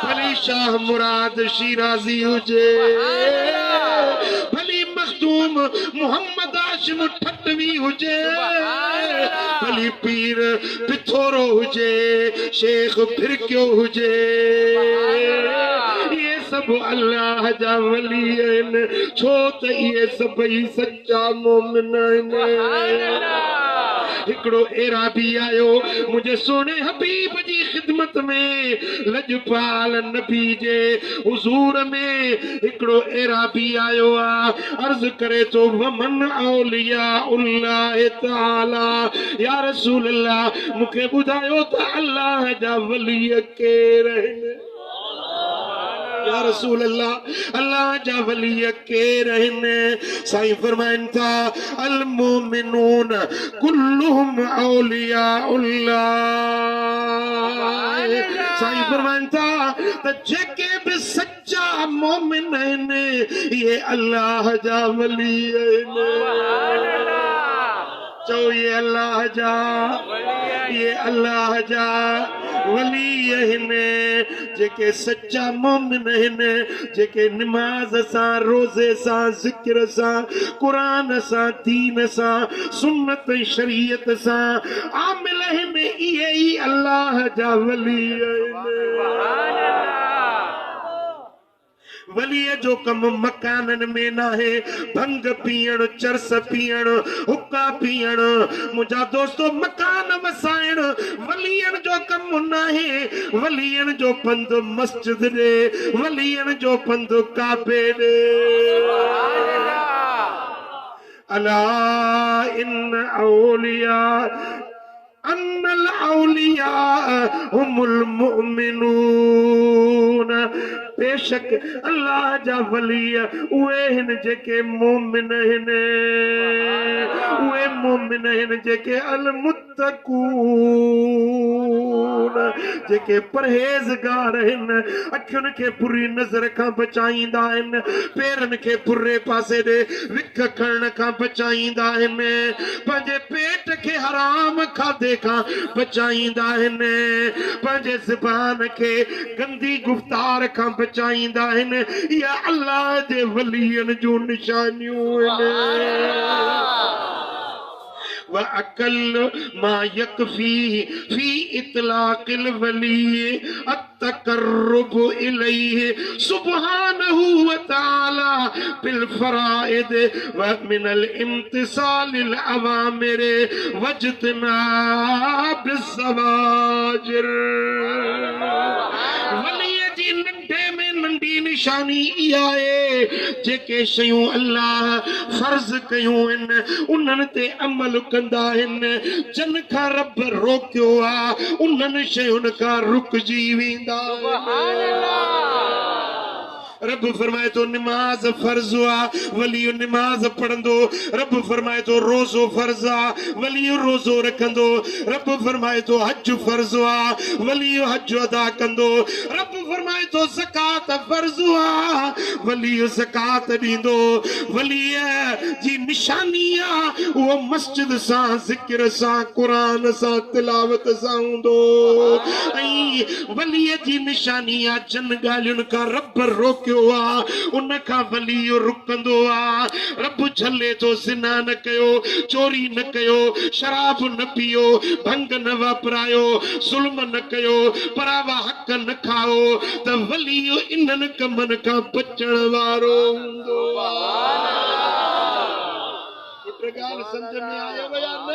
भली शाह मुराद शिराज़ी हुजे, भली मखदूम मोहम्मद हाशिम ठटवी हुजे, भली पीर पिथोरो हुजे, शेख फिरकियो हुजे, ये सब अल्लाह जा वली आहिनि, छो त इहे सभई सच्चा मोमिन आहिनि। हिकिड़ो एराबी आयो मुझे सोने हबीब जी खिदमत में, लजपाल नबी जे हुजूर में हिकिड़ो एराबी आयो आ, अर्ज करे तो वमन औलिया उल्लाह ताला, या रसूल अल्लाह मूंखे ॿुधायो त अल्लाह जा वली केर आहिनि। या रसूल अल्लाह अल्लाह जा वली केर आहिनि? साईं फरमाइनि था अल मोमिनून कुल्लुहुम औलियाउल्लाह। साईं फरमाइनि था त जेके बि सच्चा मोमिन आहिनि ये अल्लाह जा वली आहिनि। चओ ये अल्लाह जा, ये अल्लाह जा वली आहिनि, जेके सच्चा मोमिन आहिनि, जेके निमाज़ सां, रोज़े सां, ज़िक्र सां, क़ुरान सां, दीन सां, सुन्नत शरीयत सां आमिल आहिनि, इहे ई अल्लाह जा वली आहिनि। वलीअ जो कम मकाननि में न आहे, भंग पीअण, चरस पीअण, हुक्का पीअण, मुंहिंजा दोस्तो मकान वसाइण वलीअन जो कम न आहे। वलीअन जो पंधु मस्जिद ॾे, वलीअन जो पंधु काबे ॾे। अला इन औलिया अन्नल औलिया हुमुल मुमिनून, बेशक अल्लाह जा वली उहे आहिनि जेके मोमिन आहिनि, उहे मोमिन आहिनि जेके अल मुत्तकून, जेके परहेज़गार आहिनि, अखियुनि खे बुरी नज़र खां बचाईंदा आहिनि, पेरनि खे बुरे पासे ॾे विख खणण खां बचाईंदा आहिनि, पंहिंजे पेट खे हराम खाधे खां बचाईंदा आहिनि, पंहिंजे ज़बान खे गंदी गुफ्तार खां बचाईंदा आहिनि। इहा अल्लाह जे वलीअनि जूं निशानियूं आहिनि। वअकल मा यकफी फी इतलाक़िल वली अत्तक़र्रुब इलैहि सुब्हानहु व तआला बिल फराइद व मिनल इम्तिसालिल अवामिर वज्तनाबिज़ ज़वाजिर। वलीअ जी नंढे में नंढी निशानी इहा आहे, जेके शयूं अल्लाह फर्ज़ कयूं आहिनि उन्हनि ते अमल कंदा आहिनि, जन खां रब रोकियो आहे उन्हनि शयुनि खां रुकजी वेंदा आहिनि। रब फरमाए तो नमाज फर्ज आ, वली नमाज पढ़ंदो। रब फरमाए तो रोज़ो फर्ज आ, वली रोज़ो रखंदो। रब फरमाए तो हज फर्ज आ, वली हज अदा कंदो। रब फरमाए तो ज़कात फर्ज आ, वली ज़कात ॾींदो। वली जी निशानी आ वो मस्जिद सां, ज़िक्र सां, क़ुरान सां, तिलावत सां हूंदो। ऐं वली जी निशानी आ जन ॻाल्हियुनि खां रब रोक उन खां वली रुकंदो आ। रब झले तो ज़िना न कयो, चोरी न कयो, शराब न पियो, भंग न वापरायो, ज़ुल्म न कयो, परावा हक़ न खाओ, त वली इन्हनि कमनि खां बचण वारो हूंदो आहे। ॻाल्हि सम्झ में आयव या न?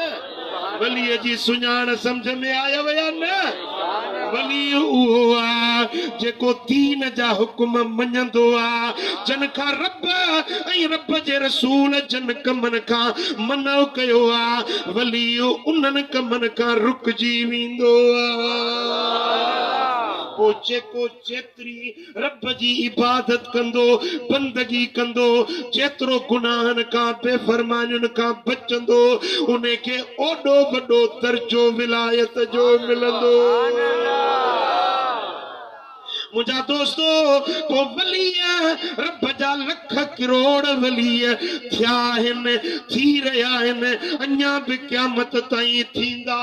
वलीअ जी सुञाण सम्झ में आयव या न? वली उहो आहे जेको दीन जा हुकुम मञंदो आहे, जन खां रब ऐं रब जे रसूल जन कमनि खां मनो कयो आहे, वली उन्हनि कमनि खां रुकजी वेंदो आहे। पोइ जेको जेतिरी रब जी इबादत कंदो, बंदगी कंदो, जेतिरो गुनाहनि खां बेफरमानियुनि खां बचंदो, उन खे ओॾो वॾो दर्जो विलायत जो मिलंदो। मुंहिंजा दोस्तो, पोइ वली रब जा लख करोड़ वली थिया आहिनि, थी रहिया आहिनि, अञा बि क़यामत ताईं थींदा।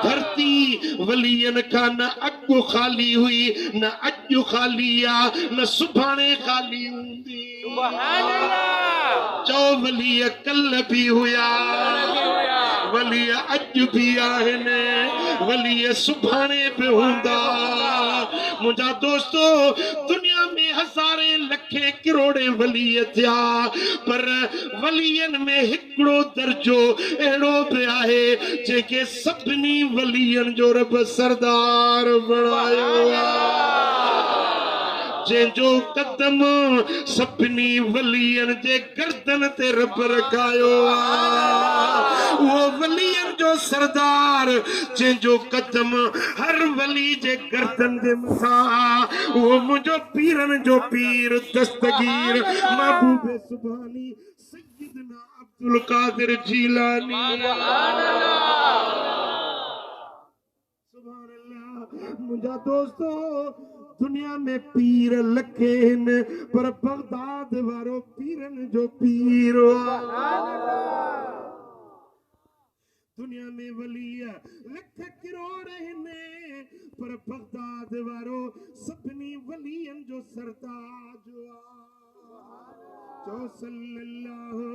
धरती वलियन खां न अॻु खाली हुई, न अॼु खाली आहे, न सुभाणे खाली हूंदी। चओ वली कल बि हुया, वली अॼु बि आहिनि, वली सुभाणे बि हूंदा। मुंहिंजा दोस्तो, दुनिया में हज़ारे लखे करोड़े वली थिया, पर वलियन में हिकिड़ो दर्जो अहिड़ो बि आहे जंहिंखे सभिनी वलियन जो रब सरदार बणायो आहे, जंहिंजो कदम सभिनी वलियन जे गर्दन ते रब रखायो आहे। उहो वलियन जो सरदार जंहिंजो कदम हर वली जे गर्दन जे मथां, उहो मुंहिंजो पीरन जो पीर दस्तगीर महबूब सुभानी सैयदना अब्दुल कादिर जीलानी। मुंहिंजा दोस्तो, दुनिया में पीर लखे आहिनि, पर बगदाद वारो पीरन जो पीर दुनिया में वली लख करोड़ आहिनि, पर बगदाद वारो सभिनी वलियन जो सरताज जो सल्लल्लाहु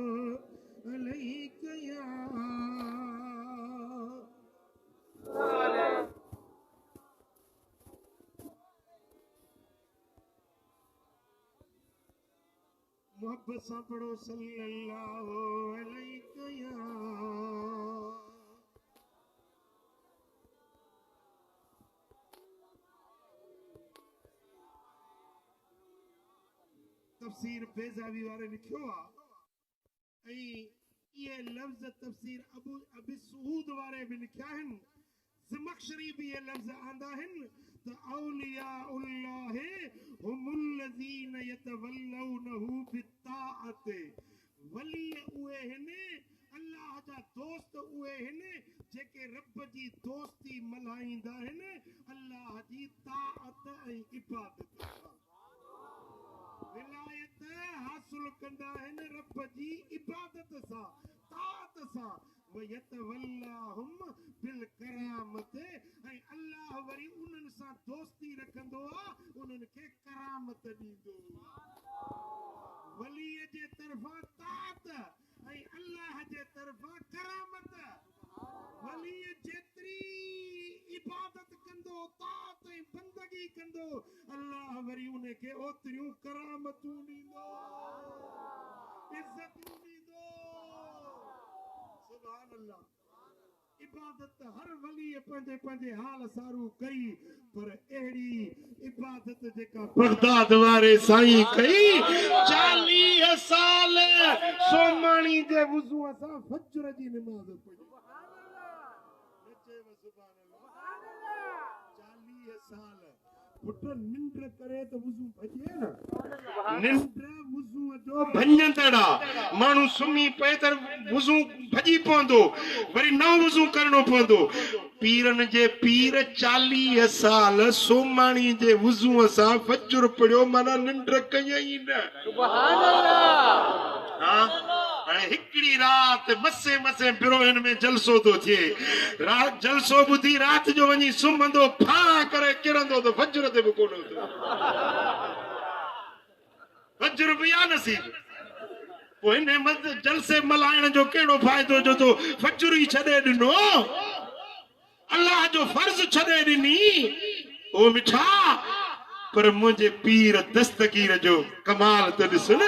अलैहि या मोहब्बत सां पढ़ो सल्लल्लाहु अलैहि या। तफसीर बेज़ावी वारे लिखियो आहे, ऐं ये लफ्ज़ तफसीर अबी सुऊद वारे भी लिखिया आहिनि, ज़मख़शरी भी ये लफ्ज़ आंदा आहिनि त औलियाउल्लाह हुमुल्लज़ीन यतवल्लौनहु बित्ताअत। वली उहे आहिनि, अल्लाह जा दोस्त उहे आहिनि जेके रब जी दोस्ती मल्हाईंदा आहिनि, अल्लाह जी ताअत ऐं इबादत सां। विलायत हासिल कंदा आहिनि रब जी इबादत सां, ताअत सां। वयतवल्लाहुम बिल करामत, ऐं अल्लाह वरी उन्हनि सां दोस्ती रखंदो आहे, उन्हनि खे करामत ॾींदो। वलीअ जे तरफ़ां ताअत ऐं अल्लाह जे तरफ़ां करामत। वलीअ जेतिरी इबादत कंदो, ताअत ऐं बंदगी कंदो, अल्लाह वरी उन खे ओतिरियूं करामतूं ॾींदो, इज़तूं ॾींदो। सुभान अल्लाह। इबादत हर वली पंहिंजे पंहिंजे हाल सारू कई, पर अहिड़ी इबादत जेका बगदाद वारे साईं कई, 40 साल सोमाणी जे वुज़ूअ सां फजर जी नमाज़ पढ़ी। 40 साल पुट निंड करे त वुज़ू भॼे न, निंड वुज़ू जो भञंदड़ा माण्हू सुम्ही पए त वुज़ू भॼी पवंदो, वरी नओं वुज़ू करणो पवंदो। पीरन जे पीर 40 साल सोमाणी जे वुज़ूअ सां फजर पढ़ियो, माना निंड कयई न। सुभान अल्लाह। हां, हाणे हिकिड़ी रात मसे मसे बिरोहिन में जलसो थो थिए, रात जलसो ॿुधी रात जो वञी सुम्हंदो, फा करे किरंदो त फजर ते बि कोन हूंदो। फजर बि आहे नसीब। पोइ हिन जलसे मल्हाइण जो कहिड़ो फ़ाइदो जो तो फजर ई छॾे ॾिनो, अल्लाह जो फर्ज़ छॾे ॾिनी। ओ मिठा, पर मुझे पीर दस्तगीर जो कमाल तो ॾिस न,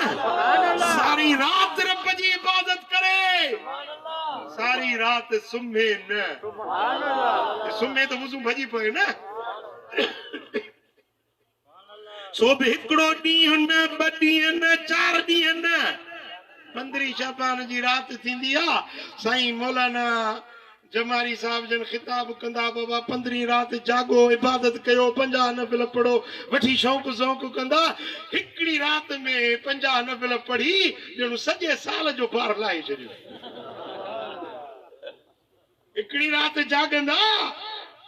सारी रात रब जी इबादत करे, सारी रात सुम्हे न सुम्हे तो वुज़ू भॼी पए न सो बि हिकिड़ो ॾींहुं न 2 ॾींहं न 4 ॾींहं न 15 शाबान जी रात थींदी आहे साईं मौलाना जमारी साहब जन खिताब कंदा बाबा 15 रात जागो इबादत कयो 50 नफिल पढ़ो वठी शौक़ ज़ौक़ कंदा हिकिड़ी रात में 50 नफिल पढ़ी ॼणु सॼे साल जो पार लाहे छॾियो हिकिड़ी रात जागंदा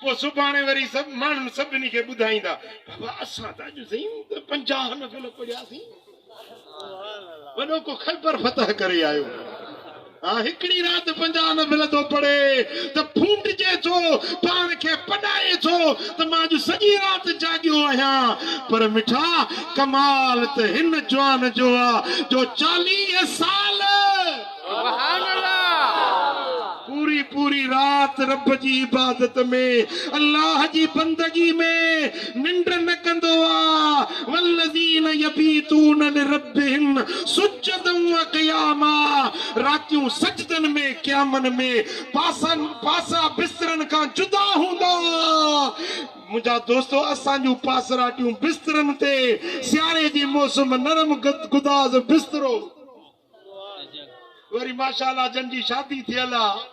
पोइ सुभाणे वरी सभु माण्हुनि सभिनी खे ॿुधाईंदा बाबा असां त अॼु साईं 50 नफिल पढ़ियासीं वॾो को ख़ैबर फतह करे आयो हाँ हिकिड़ी रात 50 नफिल थो पढ़े त फूंडजे थो पाण खे पढ़ाए थो त मां अॼु सॼी रात जागियो आहियां पर मिठा कमाल त हिन जवान जो आहे जो 40 साल सुभान अल्लाह पूरी रात रब जी इबादत में अल्लाह जी बंदगी में निंड न कंदो आहे वल्लज़ीन यबीतून लिरब्बिहिम सुज्जदन व क़ियामा रातियूं सजदन में क़यामन में पासा बिस्तरन खां जुदा हूंदा मुंहिंजा दोस्तो असांजूं पासराटियूं बिस्तरन ते सियारे जी मौसम नरम गुदाज़ बिस्तरो वरी माशाअल्लाह जन जी शादी थियल आहे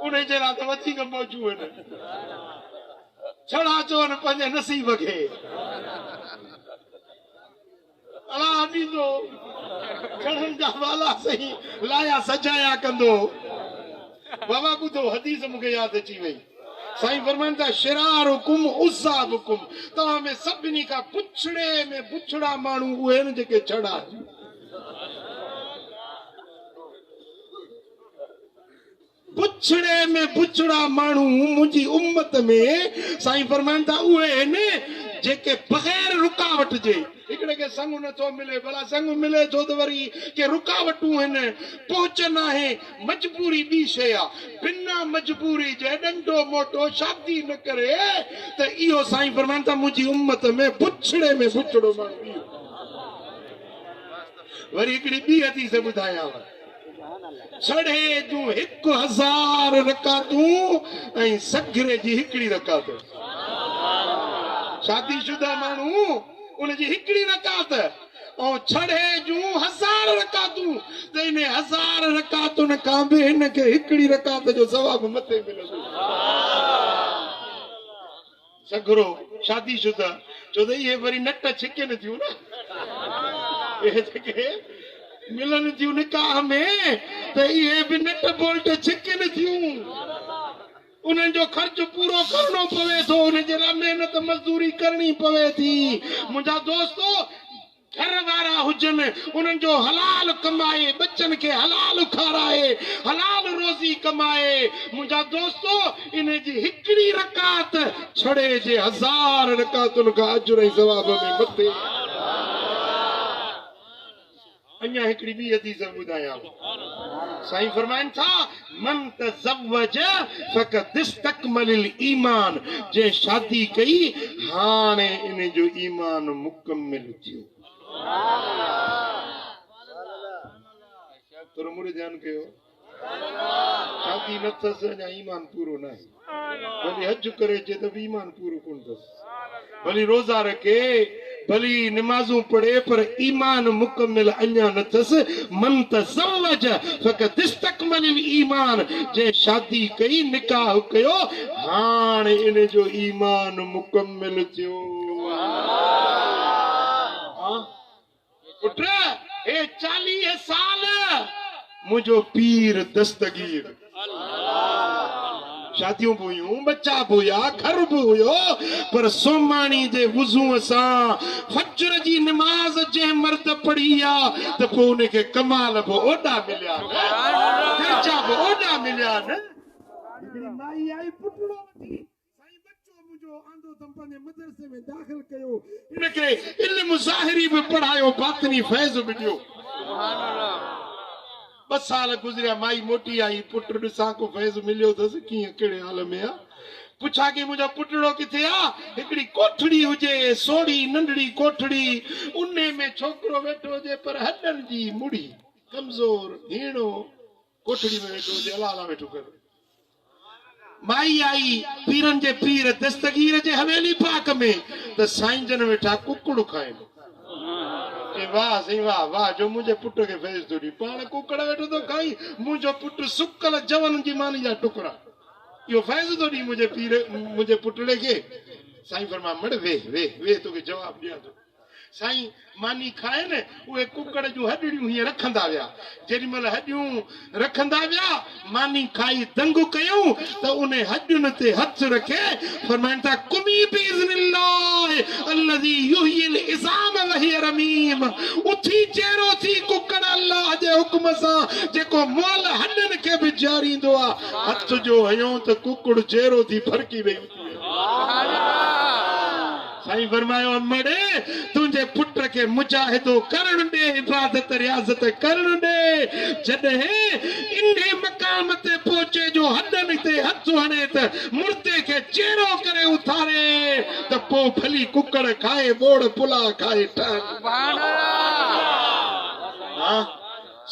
उन जहिड़ा त वधीक मौजूद आहिनि छड़ा चवनि पंहिंजे नसीब खे अला ॾींदो छड़नि जा वाला सही लाया सजाया कंदो बाबा ॿुधो हदीस मूंखे यादि अची वई साईं फरमाइनि था शिरारुकुम उसाबुकुम तव्हां में सभिनी खां पुछड़े में पुछड़ा माण्हू उहे आहिनि जेके छड़ा पुछड़े में पुछड़ा माण्हू मुंहिंजी उम्मत में साईं फरमाइनि था उहे आहिनि जेके बग़ैर रुकावट जे हिकिड़े खे संग नथो मिले भला संग मिले थो त वरी के रुकावटूं आहिनि पहुचन आहे मजबूरी ॿी शइ आहे बिना मजबूरी जे ॾंडो मोटो शादी न करे त इहो साईं फरमाइनि था मुंहिंजी उम्मत में पुछड़े में पुछड़ो माण्हू इहो वरी हिकिड़ी ॿी हदीस ॿुधायांव छड़े जूं 1000 रकातूं ऐं सगरे जी हिकिड़ी रकात शादीशुदा माण्हू उनजी हिकिड़ी रकात ऐं छड़े जूं 1000 रकातूं त इन 1000 रकातुनि खां बि हिन खे हिकिड़ी रकात जो सवाबु मथे मिलंदो सगरो शादीशुदा छो त इहे वरी नट छिकनि थियूं न इहे जेके मिलन थियूं निकाह में त इहे बि नट बोल्ट छिकनि थियूं उन्हनि जो ख़र्च पूरो करणो पवे थो उन जे लाइ महिनत मज़दूरी करणी पवे थी मुंहिंजा दोस्तो घर वारा हुजनि उन्हनि जो हलाल कमाए बच्चनि खे हलाल खाराए हलाल रोज़ी कमाए मुंहिंजा दोस्तो इन जी हिकिड़ी रकात छड़े जे 1000 रकातुनि खां अजुर ऐं सवाब में मथे अञा हिकिड़ी ॿी हदीस ॿुधायां साईं फरमाइनि था मन तज़व्वज फ़क़द इस्तकमलिल ईमान जे शादी कई हाणे इन जो ईमान मुकम्मिल थियो थोरो मुड़े ध्यान कयो शादी न अथसि अञा ईमान पूरो न आहे भली हज करे अचे त बि ईमान पूरो कोन अथसि भली रोज़ा रखे भली नमाज़ूं पढ़े पर ईमान मुकम्मिल अञा न अथसि मन तज़व्वज फ़क़द इस्तकमलिल ईमान जे शादी कई निकाह कयो हाणे इन जो ईमान मुकम्मिल थियो पुट हे 40 साल मुझो पीर दस्तगीर शादियों भी हुयूं बच्चा भी हुया घर भी हुयो पर सोमानी जे वुज़ूअ सां फजर जी नमाज जे मर्द पढ़ी आ त पोइ उनखे कमाल भी ओॾा मिलिया खर्चा भी ओॾा मिलिया न हिकिड़ी माई आई पुटड़ो वठी साईं बच्चो मुंहिंजो आंदो तम पंहिंजे मदरसे में दाख़िल कयो इनखे इल्म ज़ाहिरी भी पढ़ायो बातिनी फैज़ भी ॾियो 2 साल गुज़रिया माई मोटी आई पुट ॾिसां को फैज़ मिलियो अथसि कीअं कहिड़े हाल में आहे पुछा की मुंहिंजो पुटड़ो किथे आहे हिकिड़ी कोठड़ी हुजे सोड़ी नंढड़ी कोठड़ी उन में छोकिरो वेठो हुजे पर हॾनि जी मुड़ी कमज़ोर हीणो कोठड़ी में वेठो हुजे अलाला वेठो कर माई आई पीरन जे पीर दस्तगीर जे हवेली पाक में त साईं जन वेठा कुकड़ खाइनि के वाह सही वाह वाह जो मुझे पुट के फैज़ तो दी पाण कुकड़ वेठो तो खाई मुझो पुट सुकल जवन जी मानी जा टुकड़ा यो फैज़ तो दी मुझे पीर मुझे पुटड़े के साईं फरमा मड़ वे तो के जवाब दिया तो साईं मानी खाए न उहे कुकड़ जूं हॾड़ियूं हीअं रखंदा विया जेॾी महिल हॾियूं रखंदा विया मानी खाई दंग कयूं त उन हॾियुनि ते हथ रखे फरमाइनि था कुमी बिइज़्निल्लाह अल्लज़ी युहयिल इज़ाम वहिय रमीम उथी चेरो थी कुकड़ अल्लाह जे हुक्म सां जेको मोल हॾनि खे बि ॼारींदो आहे हथ जो हयूं त कुकड़ चेरो थी फरकी वई साईं फरमायो मड़े तुंहिंजे पुट खे मुजाहिदो करण दे इबादत रियाज़त करण दे जॾहिं इन मकाम ते पहुचे जो हॾनि ते हथ हणे त मुर्दे खे चेरो करे उथारे त पोइ भली कुकड़ खाए बोड़ पुला खाए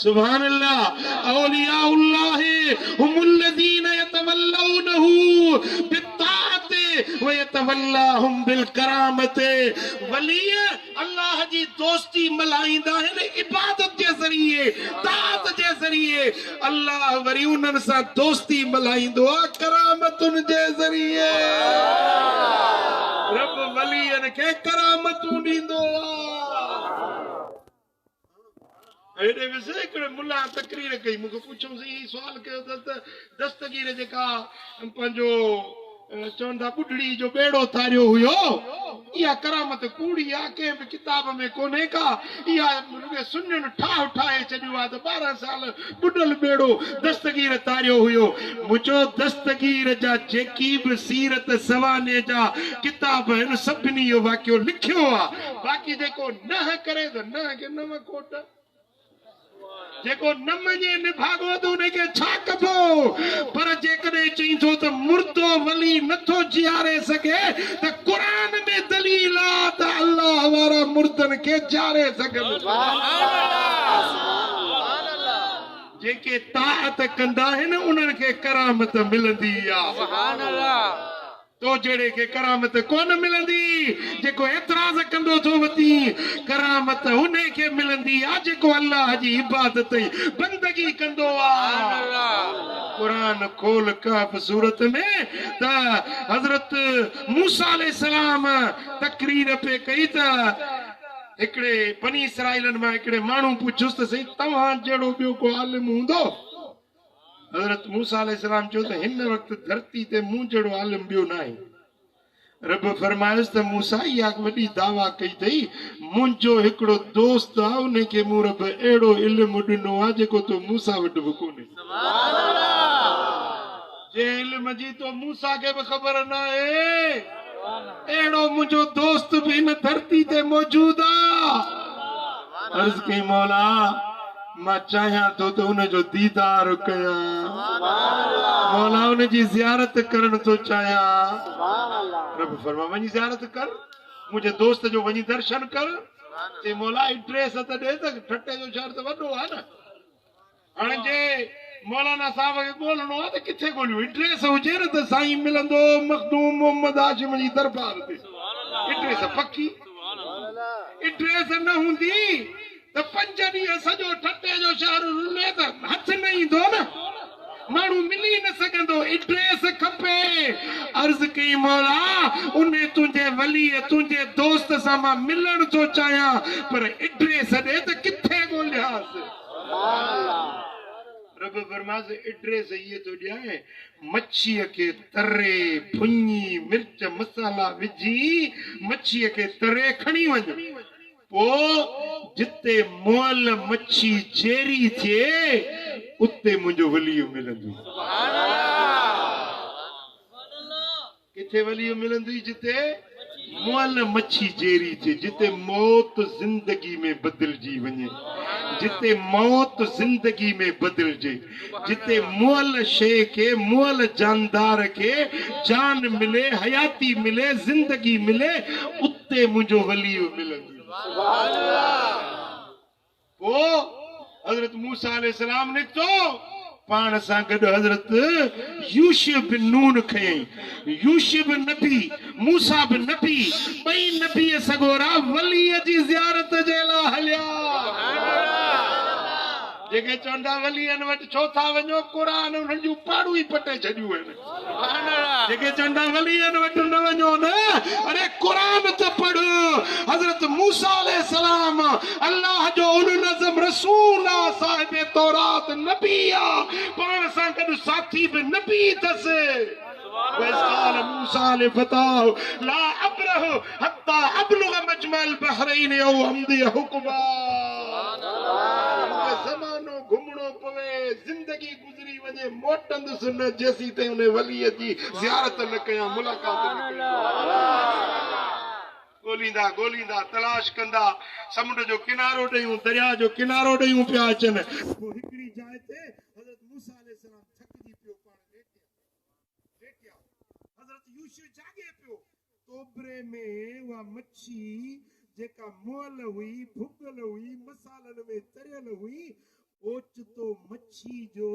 सुभान अल्लाह औलियाउल्लाह हुमुल्लज़ीन यतवल्लौनहु बित्ताअति व यतवल्लाहुम बिलकरामति वली अल्लाह जी दोस्ती मल्हाईंदा आहिनि इबादत जे ज़रिए ताअत जे ज़रिए अल्लाह वरी उन्हनि सां दोस्ती मल्हाईंदो आहे करामतुनि जे ज़रिए रब वलियनि खे करामतूं ॾींदो आहे हेॾे विसे हिकिड़े मुला तकरीर कई मूंखे पुछियोसीं सुवाल कयो त दस्तगीर जेका पंहिंजो चवंदा ॿुढड़ी जो ॿेड़ो तारियो हुयो इहा करामत कूड़ी आहे कंहिं बि किताब में कोन्हे का इहा सुञनि ठाह ठाहे छॾियो आहे त 12 साल ॿुॾल ॿेड़ो दस्तगीर तारियो हुयो मुंहिंजो दस्तगीर जा जेकी बि सीरत सवाने जा किताब आहिनि सभिनी इहो वाक़ियो लिखियो आहे बाक़ी जेको न करे त न खे नव कोट जेको न मञे निभागो त उनखे छा कबो पर जेकॾहिं चई थो त मुर्दो वली नथो जीआरे सघे त क़ुरान में दलील आहे त अल्लाह वारा मुर्दनि खे जीआरे सघनि जेके ताअत कंदा आहिनि उन्हनि खे करामत मिलंदी आहे सुभान अल्लाह तो जेड़े के करामत कोन मिलंदी जेको एतराज कंदो थो वती करामत उन्हे के मिलंदी आ जेको अल्लाह जी इबादत बंदगी कंदो आ कुरान खोल कहफ सूरत में त हजरत मूसा अलैहि सलाम तकरीर पे कई त एकड़े बनी इसराइलन में एकड़े मानू पूछुस त सही तव्हां जेड़ो बियो को आलिम हूंदो हजरत मूसा अलैहिस्सलाम चयो त हिन वक्त धरती ते मूं जहिड़ो आलिम ॿियो न आहे रब फरमायुसि त मूसा इहा वॾी दावा कई अथई मुंहिंजो हिकिड़ो दोस्त आहे उनखे मूं रब अहिड़ो इल्मु ॾिनो आहे जेको तो मूसा वटि बि कोन्हे जे इल्म जी तो मूसा खे बि ख़बर न आहे अहिड़ो मुंहिंजो दोस्त बि हिन धरती ते मौजूद आहे अर्ज़ कई मौला मां चाहियां थो त उनजो दीदार कयां मौला उनजी ज़ियारत करण थो चाहियां रब फरमा वञी ज़ियारत कर मुंहिंजे दोस्त जो वञी दर्शन कर चई मौला एड्रेस त ॾे त ठटे जो शहर त वॾो आहे न हाणे जे मौलाना साहब खे ॻोल्हणो आहे त किथे ॻोल्हियूं एड्रेस हुजे न त साईं मिलंदो मखदूम मोहम्मद हाशिम जी दरबार ते एड्रेस पक्की एड्रेस न हूंदी त 5 ॾींहं सॼो ठटे जो शहर रुले त हथ न ईंदो न माण्हू मिली न सघंदो एड्रेस खपे अर्ज़ कई मौला उन तुंहिंजे वली तुंहिंजे दोस्त सां मां मिलण थो चाहियां पर एड्रेस ॾे त किथे ॻोल्हियासि रब फरमास एड्रेस ये तो ॾियां मच्छीअ खे तरे भुञी मिर्च मसाला विझी मच्छीअ खे तरे खणी वञ पोइ जिते मोल मच्छी चेरी थिए उते मुंहिंजो वलियो मिलंदो किथे वलियो मिलंदी जिते मोल मच्छी चेरी थिए जिते मौत जिंदगी में बदिलजी वञे जिते मौत जिंदगी में बदिलजे जिते मोल शे के मोल जानदार के जान मिले हयाती मिले जिंदगी मिले उते मुंहिंजो वलियो मिलंदो वो हजरत मूसा अलैहिस्सलाम निकतो पाण सां गॾु हज़रत यूशुफ बिन नून खयई। यूशुफ नबी, मूसा बिन नबी, ॿई नबी सगोरा वलीअ जी ज़ियारत जे लाइ हलिया। जेके चवंदा वलीअनि वटि छो था वञो, क़ुरान उन्हनि जूं पाड़ू ई पटे छॾियूं आहिनि। जेके चवंदा वलीअनि वटि न वञो न, अरे क़ुरान त पढ़। हज़रत मूसा अलैहिस्सलाम अल्लाह जो उल नज़म रसूल आ, साहिब तौरात नबी आ, पाण सां गॾु साथी बि नबी अथसि। وَإِذْ موسى لفتاه لا أبرح حتى أبلغ مجمع البحرين أو أمضي حقبا। ज़मानो घुमणो पवे, ज़िंदगी गुज़री वञे, मोटंदुसि न जेसीं ताईं उन वलीअ जी ज़ियारत न कयां, मुलाक़ात न कयां। ॻोल्हींदा ॻोल्हींदा तलाश कंदा, समुंड जो किनारो ॾेयूं, दरिया जो किनारो ॾेयूं पिया अचनि। पोइ हिकिड़ी जाइ ते हज़रत मूसा अलैहिस्सलाम थकिजी पियो, पाण लेटिया। हज़रत यूसुफ जागे पियो। तोबरे में उहा मच्छी जेका मोल हुई, भुगल हुई, मसालनि में तरियल हुई, ओचितो मच्छी जो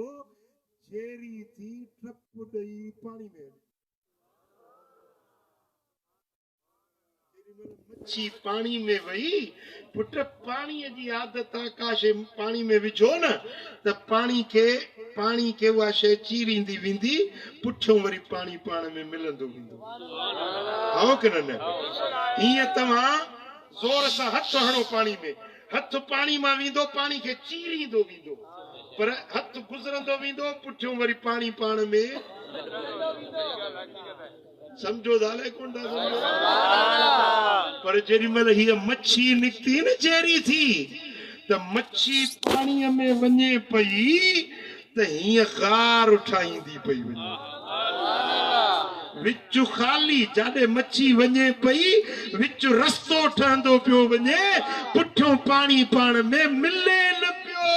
झेरी थी टप ॾेई पाणी में। मच्छी पानी में वही, पुट पानी जी आदत आहे, का शइ पानी में विझो न त पानी के उहा शइ चीरींदी वेंदी, पुठियों वरी पानी पाण में मिलंदो वेंदो। हां कि न? हीअं तव्हां ज़ोर सां हथ हणो पानी में, हथ पानी मां वेंदो, पानी खे चीरींदो वेंदो, पर हथ गुज़रंदो वेंदो, पुठियों वरी पानी पाण में। समझो दाले कोन था समझो? पर जेॾी महिल हीअ मच्छी निकिती न झेरी थी, त मच्छी पाणीअ में वञे पई त हीअं ग़ार ठाहींदी पई वञे, विच ख़ाली। जाॾे मच्छी वञे पई, विच रस्तो ठहंदो पियो वञे, पुठियों पाणी पाण में मिले न पियो।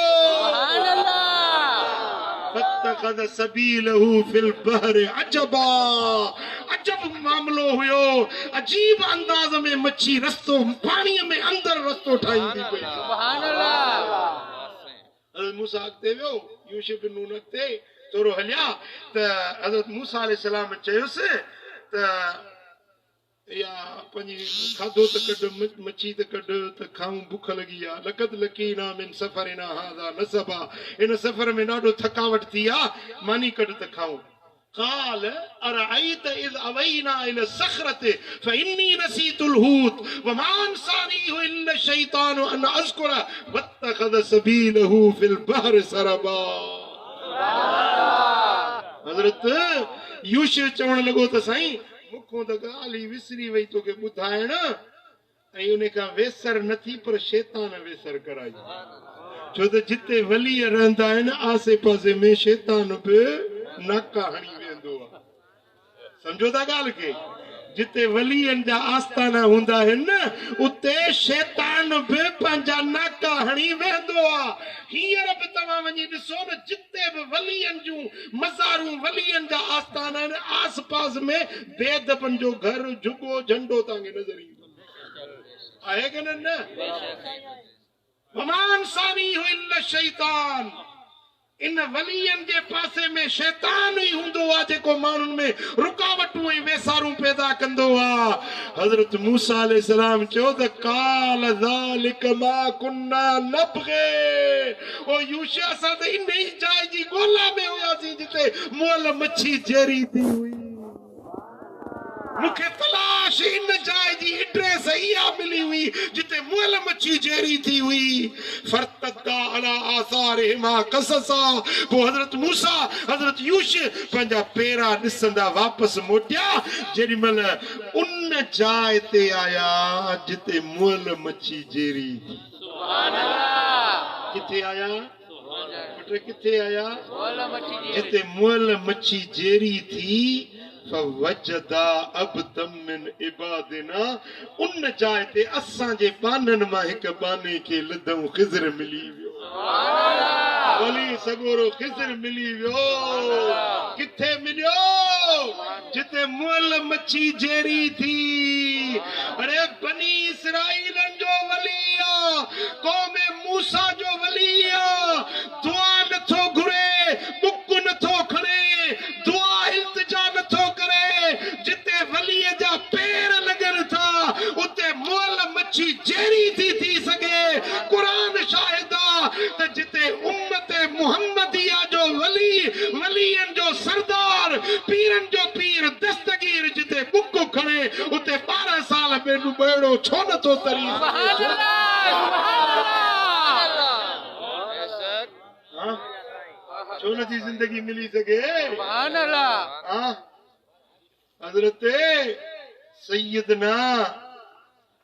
फतखद सबीलहु फिल बहर अजबा, अजब मामलो हुयो। अजीब अंदाज में मच्छी रस्तो पानी में अंदर रस्तो ठाहींदी पई। सुभान अल्लाह। मूसा अॻिते वियो, यूसुफ बिन नून अॻिते थोरो हलिया त हज़रत मूसा अलैहिस्सलाम चयोसि त या पंहिंजी खाधो त कढ, मच्छी त कढ त खाऊं, बुख लॻी आहे। लक़द लकीना मिन सफ़रिना हाज़ा नसबा, इन सफ़र में ॾाढो थकावट थी आहे, मानी कढ त खाऊं। قال أرأيت إذ أوينا إلى الصخرة فإني نسيت الحوت وما أنسانيه إلا الشيطان أن أذكره واتخذ سبيله في البحر سربا। हज़रत यूसुफ चवण लॻो त साईं मूंखों त ॻाल्हि विसरी वई, तोखे ॿुधाइण, ऐं उन खां वेसर नथी, पर शैतान वेसर कराई। छो त जिते वली रहंदा आहिनि, आसे पासे में शैतान बि नाका हणी वेंदो आहे। समझो था ॻाल्हि खे? जिते वलीअनि जा आस्थाना हूंदा आहिनि न, उते शैतान बि पंहिंजा नाका हणी वेंदो आहे। हींअर बि तव्हां वञी ॾिसो न, जिते बि वलीअनि जूं मज़ारूं, वलीअनि जा आस्थाना आहिनि, आस पास में बेदबनि जो घर, झुॻो झंडो तव्हांखे नज़र ईंदो आहे कि न? वमान सानी इल्ला शैतान, इन वलीअनि जे पासे में शैतान ई हूंदो आहे, जेको माण्हुनि में रुकावटूं ऐं वेसारूं पैदा कंदो आहे। हज़रत मूसा अलैहिस्सलाम चयो त काल ज़ालिक मा कुन्ना नबग़े, ओ यूसुफ असां त इन ई जाइ जी ॻोल्हा में हुयासीं जिते मोल मच्छी झेरी थी हुई। मूंखे तलाश इन जाइ जी एड्रेस इहा मिली हुई जिते मोल मच्छी झेरी थी हुई। फरतदा अला आसारिहिमा कससा, पोइ हज़रत मूसा, हज़रत यूसुफ पंहिंजा पेरा ॾिसंदा वापसि मोटिया, जेॾी महिल उन जाइ ते आया जिते मोल मच्छी झेरी थी। किथे आया? किथे आया? जिते मोल मच्छी झेरी थी। फवजदा अब्दम मिन इबादिना, उन जाइ ते असांजे बाननि मां हिकु बाने खे लधऊं ख़िज़र मिली वियो। वली सगोरो ख़िज़र मिली वियो। किथे मिलियो? जिते मोल मच्छी झेरी थी। अरे बनी इसराइलनि जो वली आहे, क़ौम मूसा जो वली आहे। दुआ नथो घुरे, बेडू बड़ो छो न तो तरी हां छो न जी जिंदगी मिली सके सुभान अल्लाह हां हजरत सैयदना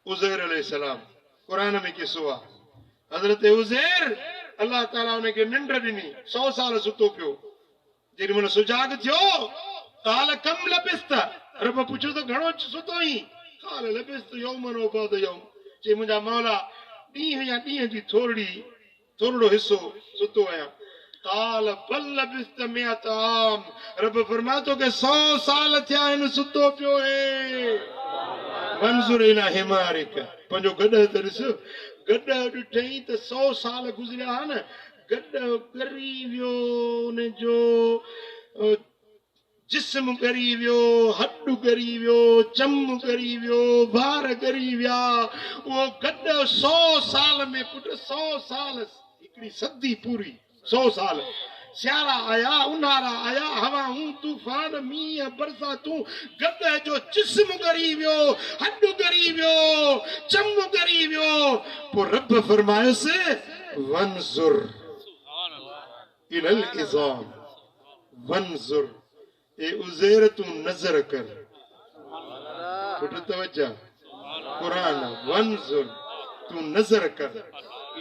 उज़ैर अलैहिस्सलाम कुरान में किसो आहे हजरत उज़ैर अल्लाह ताला उनखे निंड ॾिनी 100 साल सुतो पियो जेॾी महिल सुजाग थियो काल कम लबिस्त रब पुछो त घणो सुतो ही काल लबिस्त यौमन व बाद यौम जे मुंहिंजा मौला ॾींहं या ॾींहं जी थोरो हिस्सो सुतो आहियां काल बल लबिस्त मियत आम रब फरमाए थो कि 100 साल थिया आहिनि सुतो पियो है वंजुर इला हिमारिक पंहिंजो गॾ त ॾिस गॾ ॾिठई त 100 साल गुज़रिया न गॾ ॻरी वियो उनजो जिस्म ॻरी वियो हॾ ॻरी वियो चम ॻरी वियो भार ॻरी विया उहो गॾ 100 साल में पुट 100 साल हिकिड़ी सदी पूरी 100 साल सियारा आया उन्हारा आया हवाऊं तूफान मींहं बरसातूं गॾ जो जिस्म ॻरी वियो हॾ ॻरी वियो चम ॻरी वियो पोइ रब फरमायुसि वंजुर इलल इज़ाम वंजुर ए उज़ैर तू नजर कर पुट तवज्जा कुरान वंजुर तू नजर कर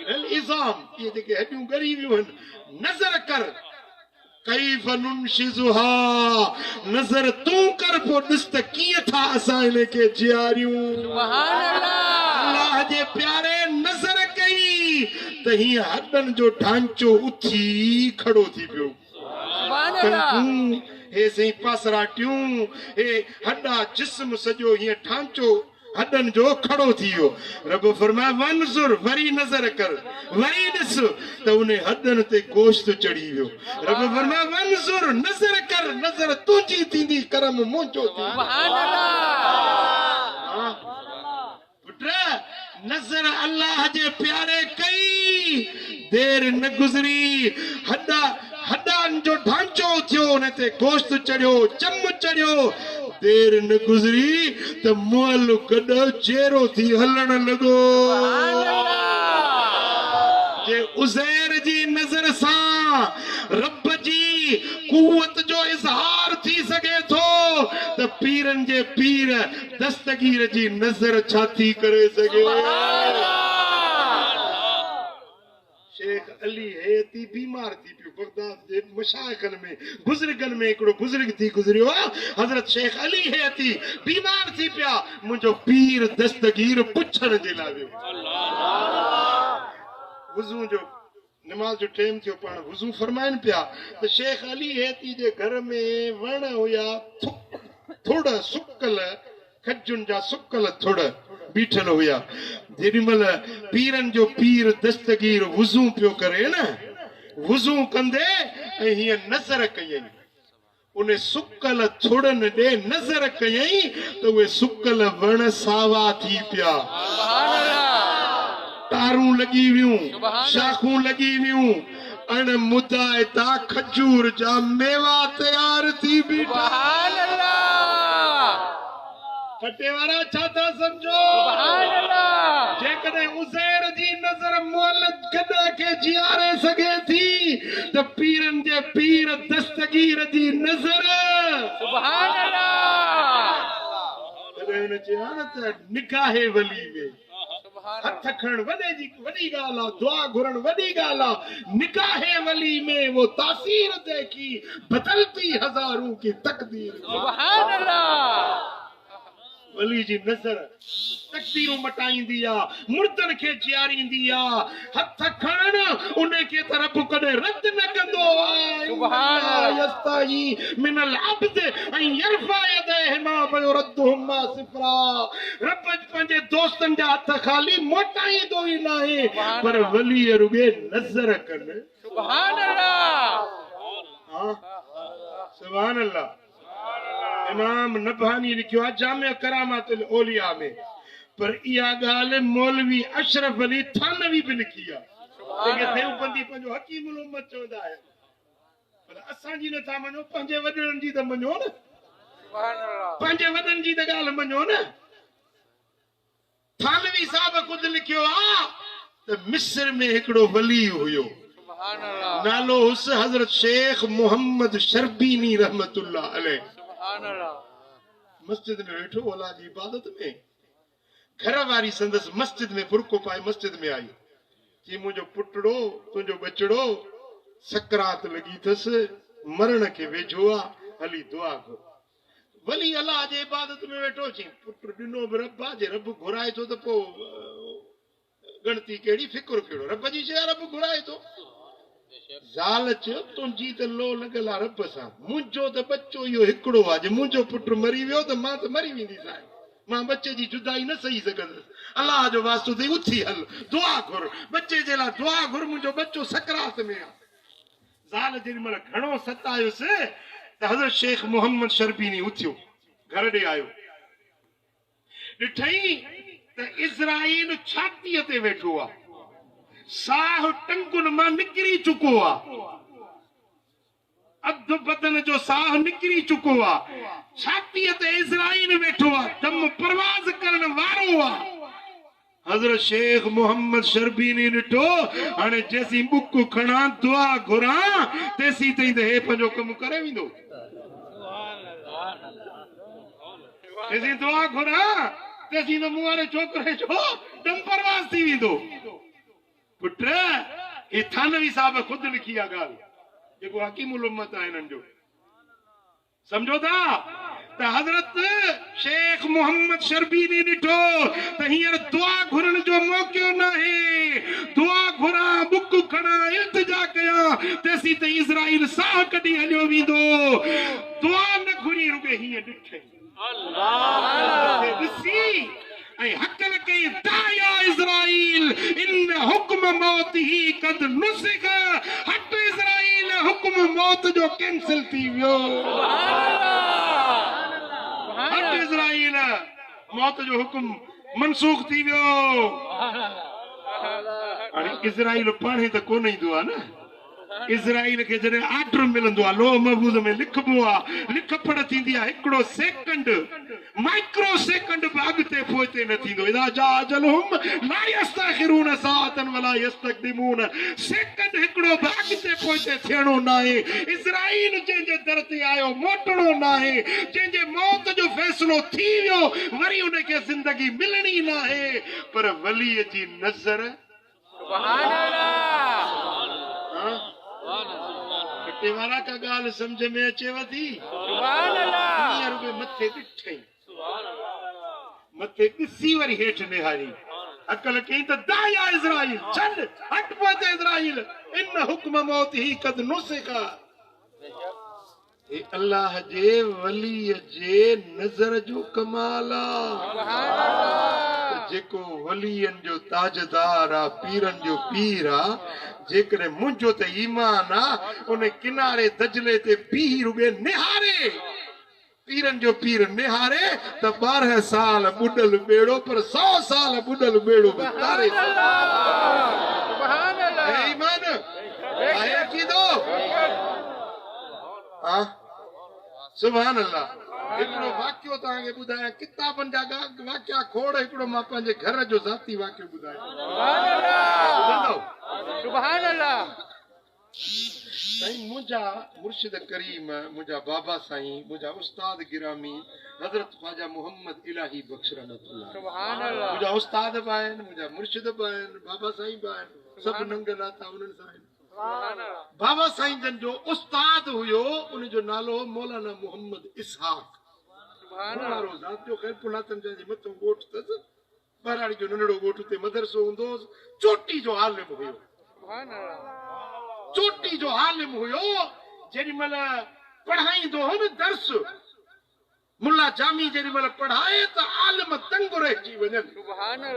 इलल इज़ाम ये जेके हड्डियूं ॻरी वियूं आहिनि नजर कर कैफ नुनशिजुहा नजर तू कर पोइ ॾिस त कीअं था असां इनखे जियारियूं सुभान अल्लाह अल्लाह जे प्यारे नजर कई त हीअं हॾनि जो ढांचो उथी खड़ो थी पियो सुभान अल्लाह हे सही पासराटियूं हे हॾा जिस्म सॼो हीअं ढांचो हॾनि जो खड़ो थी वियो रब फरमाए वंजुर वरी नज़र कर वरी ॾिस त उन हॾनि ते गोश्त चढ़ी वियो रब फरमाए वंजुर नज़र कर नज़र तुंहिंजी थींदी करम मुंहिंजो थींदो सुभान अल्लाह पुट नज़र अल्लाह जे प्यारे कई देर न गुज़री हॾनि जो ढांचो थियो उन ते गोश्त चढ़ियो चम चढ़ियो देर न गुज़री त मुअल गॾ चेरो थी हलण लॻो जे उज़ैर जी नज़र सां रब जी कुवत जो इज़हार थी सघे थो त पीरनि जे पीर दस्तगीर जी नज़र छा थी करे सघे शेख अली हेती बीमार थी पियो बगदाद जे मशाइखन में बुजुर्गन में हिकिड़ो बुजुर्ग थी गुज़रियो हज़रत शेख अली हेती बीमार थी पिया मुंहिंजो पीर दस्तगीर पुछण जे लाइ वियो वुज़ू जो नमाज जो टाइम थियो पाण वुज़ू फरमाइनि पिया त शेख अली हेती जे घर में वण हुया थोड़ा सुकल खजुनि जा सुकल थोड़ा बीठल हुया जेॾी महिल पीरनि जो पीर दस्तगीर वुज़ू पियो करे न वुज़ू कंदे ऐं हीअं नज़र कयई उन सुकल थोड़नि ॾे नज़र कयई त उहे सुकल वण सावा थी पिया तारूं लॻी वियूं शाखूं लॻी वियूं अण मुदाइता खजूर जा मेवा तयार थी बीठा खटे वारा छा था समझो जेकॾहिं उज़ैर जी नज़र मुअल गॾ खे जियारे सघे थी त पीरनि जे पीर दस्तगीर जी नज़र सुभान अल्लाह तॾहिं हुन चयो न त निकाहे वली में हथ खण वॾी ॻाल्हि आहे दुआ घुरण वॾी ॻाल्हि आहे निकाहे वली में वो तासीर देखी बदलती हज़ारों की तकदीर सुभान अल्लाह वली जी नज़र तकदीरूं मटाईंदी आहे मुर्दनि खे जियारींदी आहे हथ खणण उन खे त रब कॾहिं रद न कंदो आहे सुभान अल्लाह यस्ताही मिनल अब्द ऐं यरफा यदैहिमा वयुरद्दुहुमा सिफरा रब पंहिंजे दोस्तनि जा हथ खाली मोटाईंदो ई न आहे पर वली रुगे नज़र कनि सुभान अल्लाह हां सुभान अल्लाह इमाम नबहानी लिखियो आहे जामिया करामातुल औलिया में पर इहा ॻाल्हि मौलवी अशरफ अली थानवी भी लिखी आहे जेके देवबंदी पंहिंजो हकीमुल उम्मत चवंदा आहिनि पर असांजी नथा मञो पंहिंजे वॾनि जी त मञो न सुभान अल्लाह पंहिंजे वॾनि जी त ॻाल्हि मञो न थानवी साहब खुद लिखियो आ त मिस्र में हिकिड़ो वली हुयो, नालो हुस हजरत शेख मोहम्मद शर्बीनी रहमतुल्लाह अलैह। मस्जिद में वेठो अल्लाह जी इबादत में, घर वारी संदस मस्जिद में फुरको पाए मस्जिद में आई, जी मुझो पुटड़ो तुझो बचड़ो सकरात लगी थस, मरण के वेझो आ, हली दुआ को। वली अल्लाह जे इबादत में वेठो, ची पुट दिनो रब्बा जे रब घुराए तो पो गणती केड़ी फिक्र केड़ो, रब जी शे रब घुराए तो। ज़ाल चयो तुंहिंजी त लो लॻल आहे रब सां, मुंहिंजो त बच्चो इहो हिकिड़ो आहे, जे मुंहिंजो पुटु मरी वियो त मां त मरी वेंदी सां, मां बच्चे जी जुदाई न सही सघंदुसि। अलाह जो वास्तो थी उथी हल, दुआ घुर, बच्चे जे लाइ दुआ घुर, मुंहिंजो बच्चो सकरात में आहे। ज़ाल जेॾी महिल घणो सतायोसि त हज़रत शेख मोहम्मद शर्बीनी उथियो, घर ॾे आयो, ॾिठई त इज़राइल छातीअ ते वेठो आहे, साह टंगुनि मां निकिरी चुको आहे, अधु बदन जो साह निकिरी चुको आहे, छातीअ ते इज़राइल वेठो आहे, दम परवाज़ करण वारो आहे। हज़रत शेख मोहम्मद शर्बीनी ॾिठो, हाणे जेसीं बुक खणा दुआ घुरां तेसीं ताईं त हे पंहिंजो कमु करे वेंदो, तेसीं दुआ घुरां तेसीं त मूं वारे छोकिरे जो दम परवाज़ थी वेंदो। पुट ये थानवी साहब खुद लिखी आ गाल, जेको हकीमुल उम्मत आहे हिननि जो, समझो था त हज़रत शेख मोहम्मद शर्बीनी ॾिठो त हींअर दुआ घुरण जो मौक़ो न आहे, दुआ घुरां बुक खणा इल्तिजा कयां तेसीं त इज़राइल साह कढी हलियो वेंदो, दुआ न घुरी रुगे हीअं ॾिठई ॾिसी ऐं हकल कई दाया इज़राइल इन हुक्म मौत ही कद नुसिख, हट इज़राइल हुक्म मौत जो कैंसिल थी वियो, हट इज़राइल मौत जो हुक्म मनसूख थी वियो। हाणे इज़राइल पाणे त कोन ईंदो आहे न, इज़राइल के जॾहिं आर्डर मिलंदो आहे, लोह महफूज़ में लिखबो आहे, लिख पढ़ थींदी आहे, हिकिड़ो सेकंड माइक्रो सेकंड बि अॻिते पोइते न थींदो, इदा जा अजलहुम ला यस्तखिरून साअतन वला यस्तक़दिमून, सेकंड हिकिड़ो बि अॻिते पोइते थियणो न आहे। इज़राइल जंहिंजे दर ते आयो मोटणो न आहे, जंहिंजे मौत जो फ़ैसिलो थी वियो वरी उनखे ज़िंदगी मिलणी न आहे, पर वलीअ जी नज़र सुभान अल्लाह कटे वारा का गाल समझ में अचेव थी, सुभान अल्लाह मथे ॾिठई, मथे ॾिसी वरी हेठि निहारी, अकल कई त दाया इज़राइल छॾ, हट पोइते इज़राइल इन हुक्म मौत ही कद नुसिख। हे अल्लाह जे वलीअ जे नज़र जो कमाल आहे, जेको वलीअनि जो ताजदार आहे, पीरनि जो पीर आहे, जेकॾहिं मुंहिंजो त ईमान आहे, उन किनारे दजले ते बीह रुॻे निहारे, पीरनि जो पीर निहारे त 12 साल ॿुॾल ॿेड़ो पर 100 साल ॿुॾल ॿेड़ो बि तारे। ईमान आहे अक़ीदो, हां सुभान अल्लाह। हिकिड़ो वाक़ियो तव्हांखे ॿुधायां, किताबनि जा वाक़िया खोड़, हिकिड़ो मां पंहिंजे घर जो ज़ाती वाक़ियो ॿुधायां। सुभान अल्लाह। साईं मुंहिंजा मुर्शिद करीम, मुंहिंजा बाबा साईं, मुंहिंजा उस्ताद गिरामी हज़रत ख्वाजा मोहम्मद इलाही बख्श रहमतुल्लाह, सुभान अल्लाह, मुंहिंजा उस्ताद बि आहिनि, मुंहिंजा मुर्शिद बि आहिनि, बाबा साईं बि आहिनि, सभु नंग नाता उन्हनि सां आहिनि। बाबा साईं जन जो उस्ताद हुयो, उनजो नालो मौलाना मोहम्मद इसहाक, वारो ज़ात जो ख़ैर पुलातन जे मथां ॻोठ अथसि, बराड़ी जो नंढड़ो ॻोठ, उते मदरसो हूंदो हुओ, चोटी जो आलिम हुयो, चोटी जो आलिम हुयो। जेॾी महिल पढ़ाईंदो हो न दर्स, मुल्ला जामी जेॾी महिल पढ़ाए त आलिम तंग रहिजी वञनि,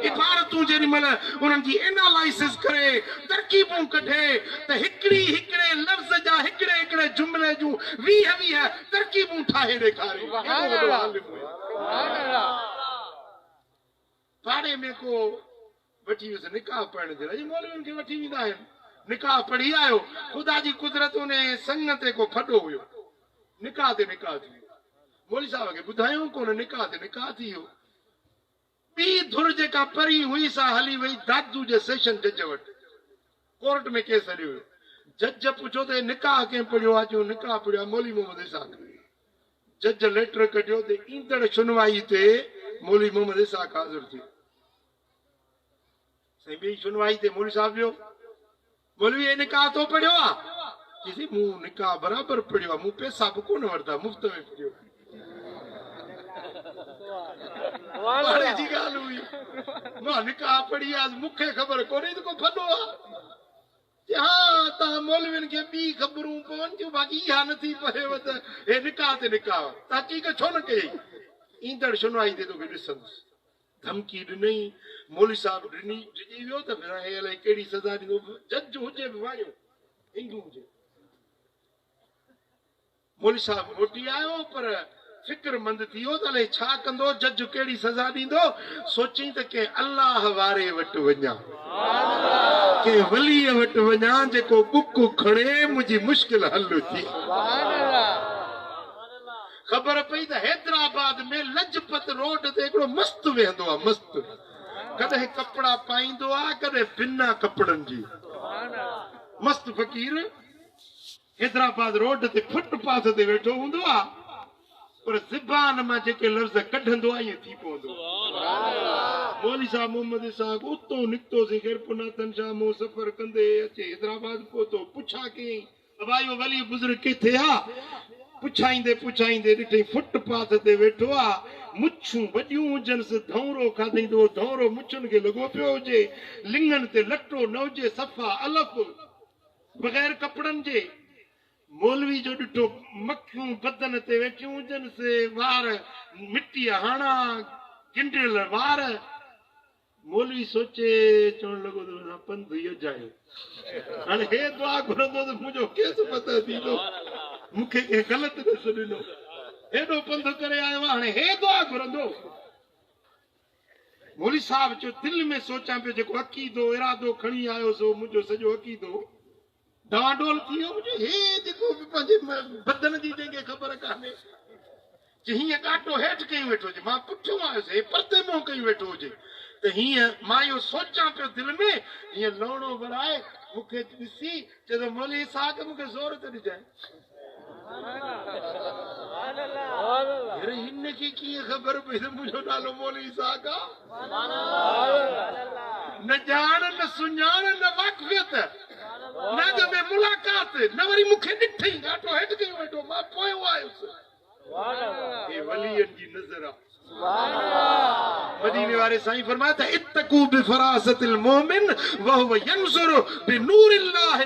इबारतूं जेॾी महिल उन्हनि जी एनालाइसिस करे, तरकीबूं कढे त हिकिड़े लफ़्ज़ जा हिकिड़े जुमिले जूं 20 तरकीबूं ठाहे ॾेखारे। पाड़े में को वठी वियुसि निकाह पढ़ण जे लाइ, मौलवियुनि खे वठी वेंदा आहिनि, निकाह पढ़ी आयो, ख़ुदा जी कुदरत उन संग ते को फॾो हुयो, निकाह ते निकाह थी वियो, मौलवी साहब खे ॿुधायूं कोन, निकाह ते निकाह थी वियो। ॿी धुर जेका परी हुई सा हली वई दादू जे सेशन जज वटि कोर्ट में केस हलियो हुयो। जज पुछो त निकाह कंहिं पढ़ियो आहे? चयो निकाह पढ़ियो आहे मौली मोहम्मद इसाक। जज लेटर कढियो त ईंदड़ सुनवाई ते मौली मोहम्मद इसाक हाज़िर थियो। साईं ॿी सुनवाई ते मौली साहब वियो, मौलवी ये निकाह तो पढ़ियो आहे? चईं मूं निकाह बराबर पढ़ियो आहे, मूं पैसा बि कोन वरिता, मुफ़्त में पढ़ियो। हाणे जी ॻाल्हि हुई, मां निकाह पढ़ी आहे, मूंखे ख़बर कोन्हे त को फॾो आहे। हाँ तव्हां मौलवियुनि खे ॿी ख़बरूं पवनि थियूं, बाक़ी इहा नथी पएव त हे निकाह ते निकाह तहक़ीक़ छो न कई? ईंदड़ सुनवाई ते तोखे ॾिसंदुसि। धमकी ॾिनई, मौली साहब डिॼी वियो त फिर हे अलाए कहिड़ी सज़ा ॾींदो। जज हुजे बि वाणियो हिंदू हुजे। मौली साहब मोटी आयो पर फिक्रमंद थी वियो त अलाए छा कंदो, जज कहिड़ी सज़ा ॾींदो। सोची त के अल्लाह वारे वटि वञा, के वलीअ वटि वञा जेको बुक खणे मुंहिंजी मुश्किल हल थी। ख़बर पई त हैदराबाद में लजपत रोड ते हिकिड़ो मस्त वेहंदो आहे, मस्त कॾहिं कपिड़ा पाईंदो आहे कॾहिं बिना कपिड़नि जी। मस्त फ़कीर हैदराबाद रोड ते फुटपाथ ते वेठो हूंदो आहे, पर ज़बान मां जेके लफ़्ज़ कढंदो आहे ईअं थी पवंदो। मौली साहब मोहम्मद इसाक उतो निकितोसीं ख़ैरपुनाथन शाह मूं सफ़र कंदे अचे हैदराबाद पहुतो। पुछा कई अबायो वली बुज़ुर्ग किथे आहे? पुछाईंदे पुछाईंदे ॾिठई फुटपाथ ते वेठो आहे, मुछूं वॾियूं हुजनिसि, धौरो खाधईंदो, धौरो मुछुनि खे लॻो पियो हुजे, लिङनि ते लटो न हुजे, सफ़ा अलफ बग़ैर कपिड़नि जे। मौलवी जो ॾिठो मखियूं बदन ते वेठियूं हुजनिसि, वार मिटीअ हाणा, गिंडियल वार। मौलवी सोचे चवण लॻो त पंधु इहो जायो, हाणे हे दुआ घुरंदो त मुंहिंजो केस पतो थींदो, मूंखे कंहिं ग़लति ॾिस ॾिनो, हेॾो पंधु करे आयो आहे, हाणे हे दुआ घुरंदो। मौली साहब चयो दिलि में सोचां पियो जेको अक़ीदो इरादो खणी आयो सो मुंहिंजो सॼो अक़ीदो डवाडोल थी वियो। हे जेको पंहिंजे बदन जी जंहिंखे ख़बर कान्हे, हीअं कांटो हेठि कई वेठो हुजे, मां पुठियो आयुसि, हे परते मुंहुं कई वेठो हुजे त हीअं मां इहो सोचां पियो दिलि में, हीअं लौणो बणाए मूंखे ॾिसी चए त मौली साहब मूंखे ज़ोर ते ॾिजाए। हिनखे कीअं ख़बर पई त मुंहिंजो नालो मौली साहब आहे? न ॼाण न सुञाण न वाक़फ़ियत न अॻ में मुलाक़ात, न वरी मूंखे ॾिठई कांटो हेठि कई वेठो, मां पोयों आयुसि। हे वलियनि जी नज़र आहे। मदीने वारे साईं फरमाया था इत्तकू बिफरासतिल मोमिन व हुव यंज़ुरु बिनूरिल्लाह।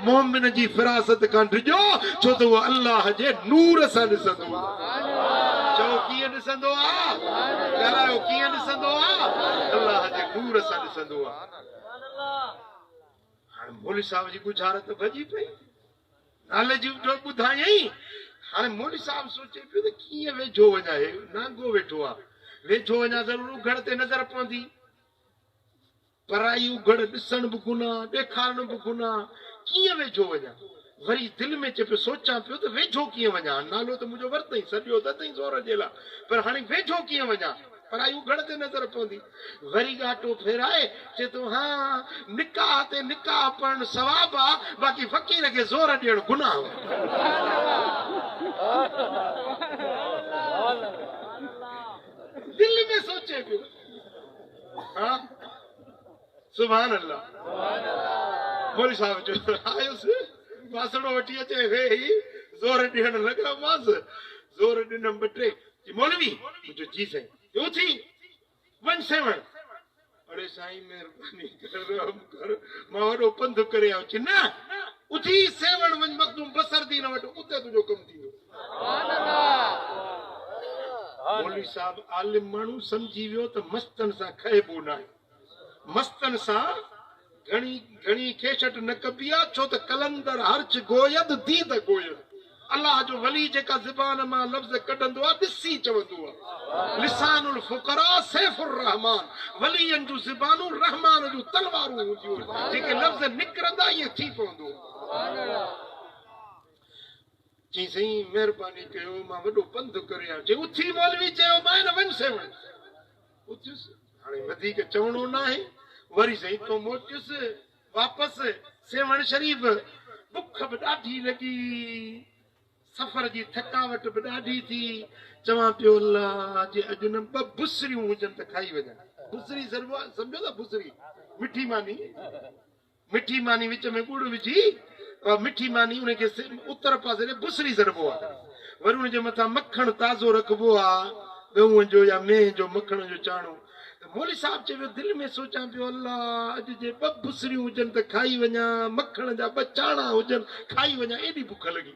मोमिन जी फरासत खां डिजो छो त वो अल्लाह जे नूर सां ॾिसंदो आहे। चओ कीअं ॾिसंदो आहे? ॻाल्हायो कीअं ॾिसंदो आहे? अल्लाह जे नूर सां ॾिसंदो आहे। हाणे मौली साहब जी गुजारत भॼी पई, नाले जी ॿुधायई। हाणे मौली साहब सोचे पियो त कीअं वेझो वञा, हे नांगो वेठो आहे, वेझो वञा ज़रूर उघड़ ते नज़र पवंदी, पराई उघड़ ॾिसण बि गुनाह, ॾेखारण बि गुनाह, कीअं वेझो वञा? वरी दिलि में चए पियो सोचां पियो त वेझो कीअं वञा, नालो त मुंहिंजो वरितई, सॼो त अथई ज़ोर जे लाइ, पर हाणे वेझो कीअं वञा? पराई उघड़ ते नज़र पवंदी। वरी घाटो फेराए चए थो हा निकाह ते निकाह पढ़णु सवाबु आहे, बाक़ी फ़कीर खे ज़ोर ॾियणु गुनाह। दिल में सोचे पियो, हाँ सुभान अल्लाह। मौली साहब जो आयुसि, बासणो वठी अचे वेही ज़ोर ॾियणु लॻा मांसि, ज़ोर ॾिनमि ॿ टे, मौलवी मुंहिंजो जी साईं उथी वञ सेवण। अरे साईं महिरबानी कर रहम कर, मां वॾो पंधु करे आयो। चई न उथी सेवण वञ, मखदूम बसर दी न वटि, उते तुंहिंजो कमु थींदो। मौलवी साहब आलिम माण्हू सम्झी वियो त मस्तनि सां खाइबो न आहे, मस्तनि सां घणी घणी खेचट न कबी आहे, छो त कलंदर हर्च गोयद दीद गोयद। अल्लाह जो वली जेका ज़बान मां लफ़्ज़ कढंदो आहे ॾिसी चवंदो आहे। लिसानुल फुकरा सैफुर रहमान, वलियनि जूं ज़बानूं रहमान जूं तलवारूं हूंदियूं, जेके लफ़्ज़ निकिरंदा ईअं थी पवंदो। चई साईं महिरबानी कयो, मां वॾो पंधु करे आयो। चई उथी मौलवी चयो मां न वञ सेवण। उथियुसि, हाणे वधीक चवणो न आहे वरी सही तो मोटियुस वापस सेवण शरीफ बुख बि ॾाढी लॻी सफ़र जी थकावट बि ॾाढी थी चवां पियो अल्लाह जे अॼु न 2 बुसरियूं हुजनि त खाई वञा बुसरी सम्झो था बुसरी मिठी मानी विच में गुड़ विझी मिठी मानी उनखे उत्तर पासे बुसरी सॾिबो आहे वरी उनजे मथां मखण ताज़ो रखबो आहे गऊं जो या मेह जो मखण जो चाणो मौली साहब चयो दिलि में सोचां पियो अल्लाह अॼु जे 2 बुसरियूं हुजनि त खाई वञा मखण जा 2 चाणा हुजनि खाई वञा एॾी बुख लॻी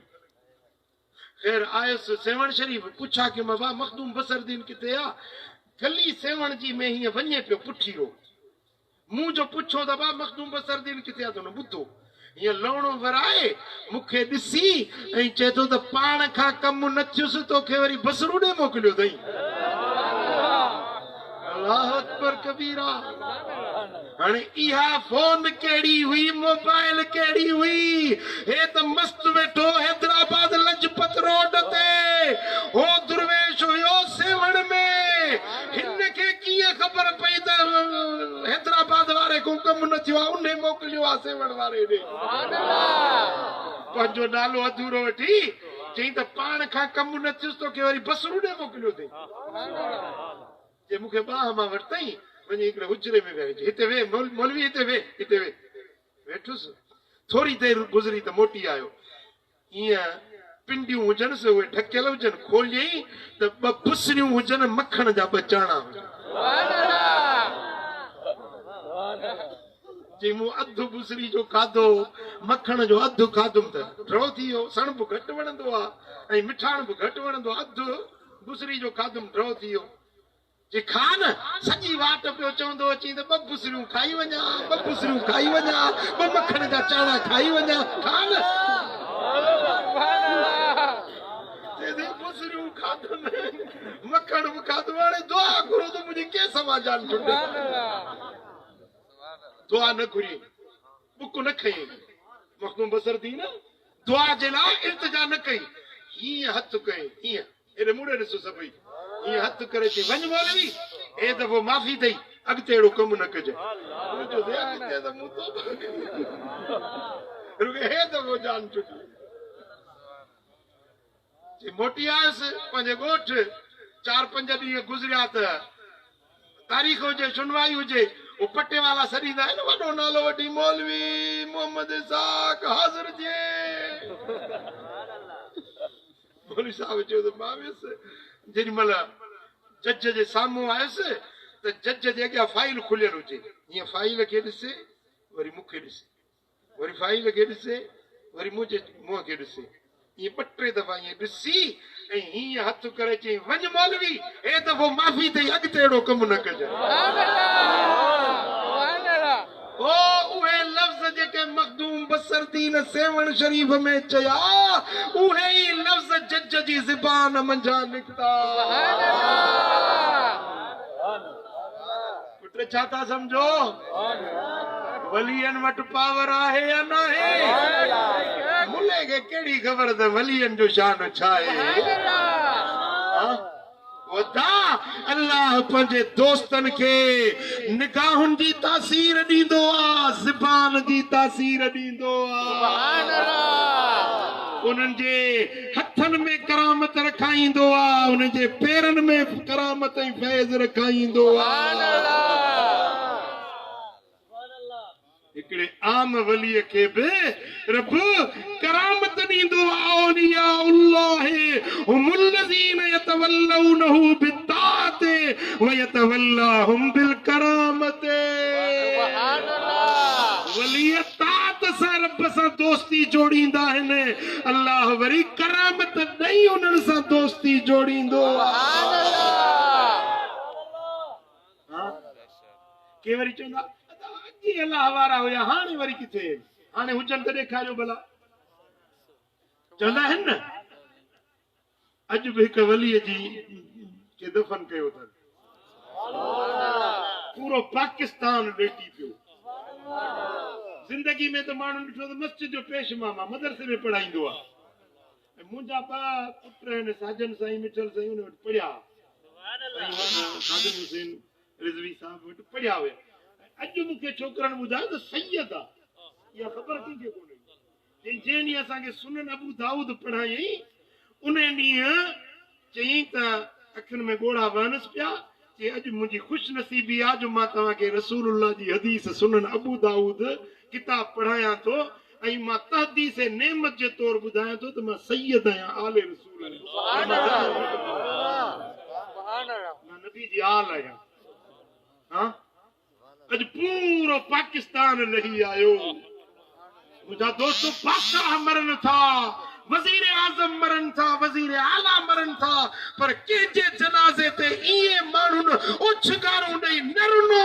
ख़ैर आयुसि सेवण शरीफ पुछा कि मां बा मखदूम बसरदीन किथे आहे गली सेवण जी में हीअं वञे पियो पुठीरो मूं जो पुछो त बा मखदूम बसरदीन किथे आहे त हुन ॿुधो हीअं लवणो वराए मूंखे ॾिसी ऐं चए थो त पाण खां कमु न थियुसि तोखे वरी बसरू ॾे मोकिलियो अथई अल्लाह अकबर कबीरा हाणे इहा फोन कहिड़ी हुई मोबाइल कहिड़ी हुई हे त मस्त वेठो हैदराबाद लजपत रोड ते हो दुर्वेश हुयो सेवण में हिन खे कीअं ख़बर पई त हैदराबाद वारे को कम न थियो आहे उन मोकिलियो आहे सेवण वारे ॾे पंहिंजो नालो अधूरो वठी चई त पाण खां कम न थियुसि तोखे वरी बसरू ॾे मोकिलियो अथई जे मूंखे बाह मां वरितई वञी हिकिड़े हुजरे में वेह हिते वे मौलवी हिते वे वेठुसि थोरी देरि गुज़री त मोटी आयो ईअं पिंडियूं हुजनि से उहे ढकियल हुजनि खोलियई त 2 बुसरियूं हुजनि मखण जा 2 चाणा जी मूं अधु बुसरी जो खाधो मखण जो अधु खाधुमि त ड्रो थी वियो सण बि घटि वणंदो आहे ऐं मिठाण बि घटि वणंदो आहे अधु बुसरी जो खाधुमि ड्रो थी वियो जे खान सॼी वाट पियो चवंदो अची त 2 बुसरियूं खाई वञा 2 बुसरियूं खाई वञा 2 मखण जा चाणा खाई वञा खान बुसरियूं खाधुमि मखण बि खाधो हाणे दुआ घुरो त मुंहिंजी कंहिं सवा जान छुटे दुआ न घुरी बुक न खई मखदूम बसरदीन दुआ जे लाइ इल्तिजा न कई हीअं हथ कई हीअं एॾे मुड़े ॾिसो सभई हीअं हथ करे चई वञ मौलवी हे दफ़ो माफ़ी अथई अॻिते अहिड़ो कमु न कजे हे दफ़ो जान छुटी मोटी आयुसि पंहिंजे ॻोठ 4-5 ॾींहं गुज़रिया त तारीख़ हुजे सुनवाई हुजे वो पट्टे वाला सॾींदा आहिनि वॾो नालो वठी मौलवी मोहम्मद इसाक हाज़िर थिए मौलवी साहब चयो त मां वियुसि जेॾी महिल जज जे साम्हूं आयुसि त जज जे अॻियां फाइल खुलियल हुजे हीअं फाइल खे ॾिसे वरी मूंखे ॾिसे वरी फाइल खे ॾिसे वरी मुंहिंजे मुंहं खे ॾिसे ईअं 2-3 दफ़ा ईअं ॾिसी ऐं हीअं हथ करे चई वञ मौलवी हे दफ़ो माफ़ी अथई अॻिते अहिड़ो कमु न कजे उहे लफ़्ज़ जेके मखदूम बसरदीन सेवण शरीफ में चया उहे ई लफ़्ज़ जज जी ज़बान मंझां निकिता पुट छा था सम्झो वलियन वटि पावर आहे या न आहे मुले खे कहिड़ी ख़बर त वलियन जो शान छा आहे अल्लाह पंहिंजे दोस्तनि खे निगाहुनि जी तासीर ॾींदो आहे ज़बान जी तासीर ॾींदो आहे उन्हनि जे हथनि में करामत रखाईंदो आहे उन्हनि जे पेरनि में करामत ऐं फैज़ रखाईंदो आहे हिकिड़े आम वलीअ खे बि रब करामत ॾींदो औलिया अल्लाह हुमुल्लज़ीन यतवल्लौनहु बित्ताअत व यतवल्लाहुम बिलकरामत सुभान अल्लाह वली तात सां रब सां दोस्ती जोड़ींदा आहिनि अल्लाह वरी करामत ॾेई उन्हनि सां दोस्ती जोड़ींदो सुभान अल्लाह के वरी चवंदा अल्लाह वारा हुया हाणे वरी किथे हाणे हुजनि त ॾेखारियो भला चवंदा आहिनि न अॼु बि हिकु वलीअ जी खे दफ़न कयो अथनि पूरो पाकिस्तान लेटी पियो ज़िंदगी में त माण्हू ॾिठो त मस्जिद जो पेश मामा मदरसे में पढ़ाईंदो आहे मुंहिंजा 2 पुट आहिनि साजन साईं मिठल साईं हुन वटि पढ़िया सादिम हुसैन रिज़वी साहब वटि पढ़िया हुआ अॼु मूंखे छोकिरनि ॿुधायो त सैयद आहे इहा ख़बर कंहिंखे कोन्हे जंहिं ॾींहुं असांखे सुनन अबू दाऊद पढ़ायईं उन ॾींहुं चयईं त अखियुनि में ॻोढ़ा वहनसि पिया चई अॼु मुंहिंजी ख़ुशि नसीबी आहे जो मां तव्हांखे रसूलुल्लाह जी हदीस सुनन अबू दाऊद किताब पढ़ायां थो ऐं मां तहदीस नेमत जे तौर ॿुधायां थो त मां सैयद आहियां आले रसूल मां नबी जी आल आहियां हाँ अॼु पूरो पाकिस्तान लही आयो मुझा दोस्तों बादशाह मरन था वजीर आजम मरन था वजीर आला मरन था पर केजे जनाजे ते इए मानुन उछगारू नहीं नरनो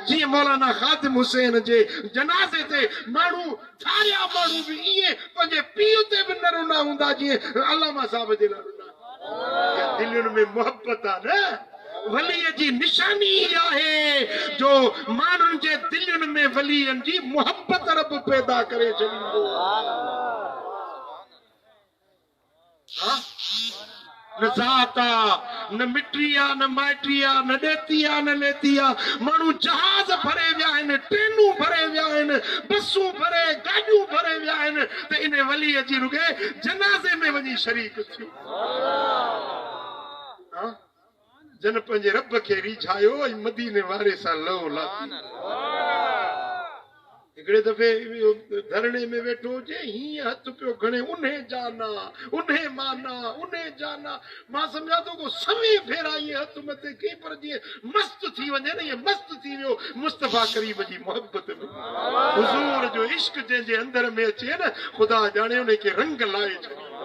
जी मौलाना खादिम हुसैन जे जनाजे ते मानू थारिया मानू भी इए पंजे पीउ ते भी नरना हुंदा जी अल्लामा साहब जे नरना दिलनि में मोहब्बत आ न वलीअ जी निशानी आहे जो माण्हुनि जे दिलनि में वलीअनि जी मोहब्बत रब पैदा करे छॾींदो न ज़ात आहे न मिटी आहे न माइटी आहे न ॾेती आहे न लेती आहे माण्हू जहाज भरे विया आहिनि ट्रेनूं भरे विया आहिनि बसूं भरे गाॾियूं भरे विया आहिनि त इन वलीअ जी रुॻे जनाज़े में वञी शरीक थियूं जन पंहिंजे रब खे रिझायो ऐं मदीने वारे सां लहो लाथी हिकिड़े दफ़े धरणे में वेठो हुजे हीअं हथ पियो खणे उन्हे जाना उन्हे माना उन्हे जाना मां सम्झां थो को सवे फेरा ईअं हथ मथे कई पर जीअं मस्त थी वञे न ईअं मस्त थी वियो मुस्तफ़ा करीम जी मोहब्बत में हुज़ूर जो इश्क जंहिंजे अंदर में अचे न ख़ुदा ॼाणे उन खे रंग लाए छॾींदो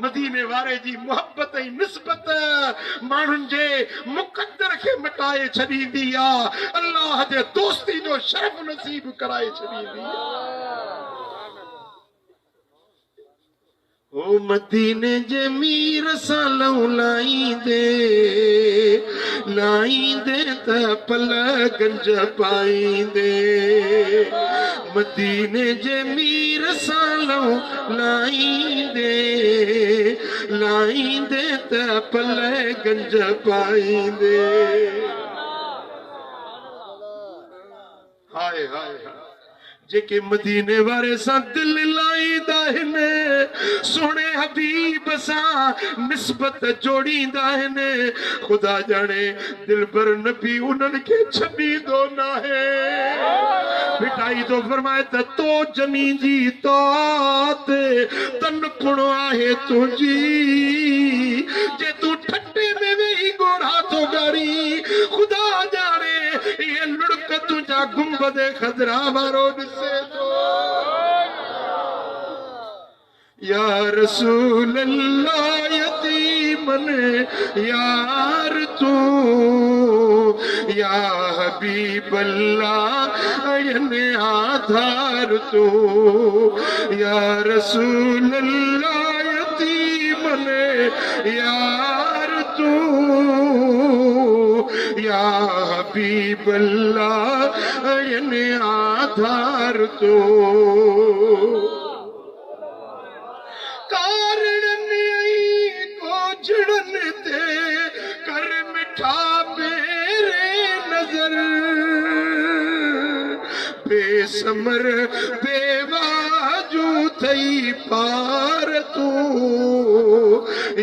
मदीने वारे जी मोहब्बत ऐं निस्बत माण्हुनि जे मुक़द्दर खे मिटाए छॾींदी आहे अल्लाह जे दोस्ती जो शरफ़ नसीब कराए छॾींदी ओ मदीने जे मीर सां लहू लाईंदे त पल गंज पाईंदे मदीने जे मीर सां लहू लाईंदे त पल गंज पाईंदे हाय हाय हाय जेके मदीने वारे सां दिल लाईंदा आहिनि सोने हबीब सां निस्बत जोड़ींदा आहिनि ख़ुदा ॼाणे दिलबर नबी उन्हनि खे छॾींदो न आहे मिटाई तो फरमाए त तो जनी जी तौत तन पुण आहे तुंहिंजी जे तूं ठटे में वेही गोढ़ा तो गाड़ी ख़ुदा ॼाणे ये लुड़क तुंहिंजा गुंबद खदरा वारो ॾिसे थो या रसूल अल्लाह यतीमन यार तू या हबीब अल्लाह अयने आधार तू या रसूल अल्लाह यतीमन यार तू या हबीब अल्लाह अयने आधार तू ते कर मिठा मेरे नजर बेसमर बेवाजू थई पार तू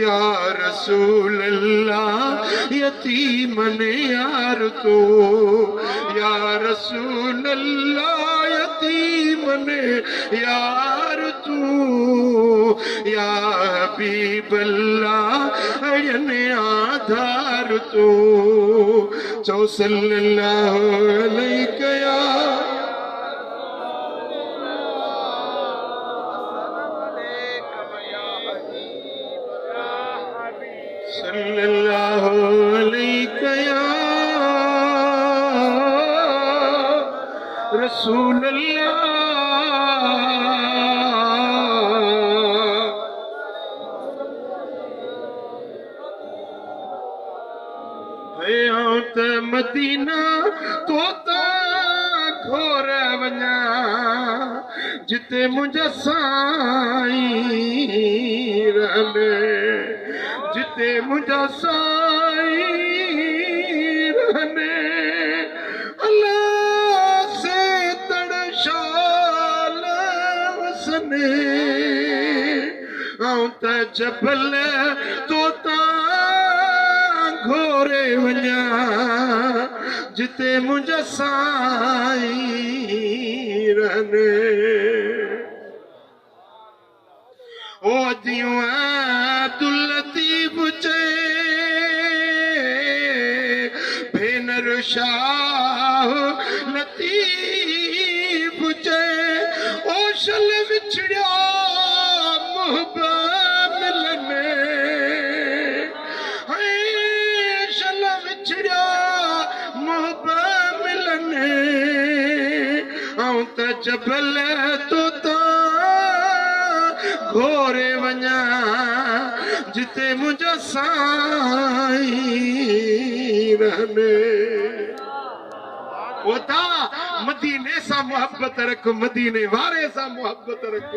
या रसूल अल्लाह यतीमन यार तू या रसूल अल्लाह यतीमन यार तू या हबीब अल्लाह अयने आधार तू चौ सल्लल्लाहु अलैहि या सल्लल्लाहु अलैहि या रसूल अल्लाह मदीना तो घोर वञा जिते मुंहिंजा साईं रहनि जिते मुंहिंजा साईं रहनि सन आऊं त जबल तोता घोरे वञा जिते मुंहिंजा साईं रहनि ओ दियूं अब्दुल लतीफ चए भेनर शाह लतीफ चए ओ शल विछड़िया मुहबा मिलने शल विछड़िया मुहबा मिलने आऊं त जबल तोता घोरे वञा जिते मुंहिंजा साईं रहनि होता मदीने सां मोहब्बत रख मदीने वारे सां मोहब्बत रख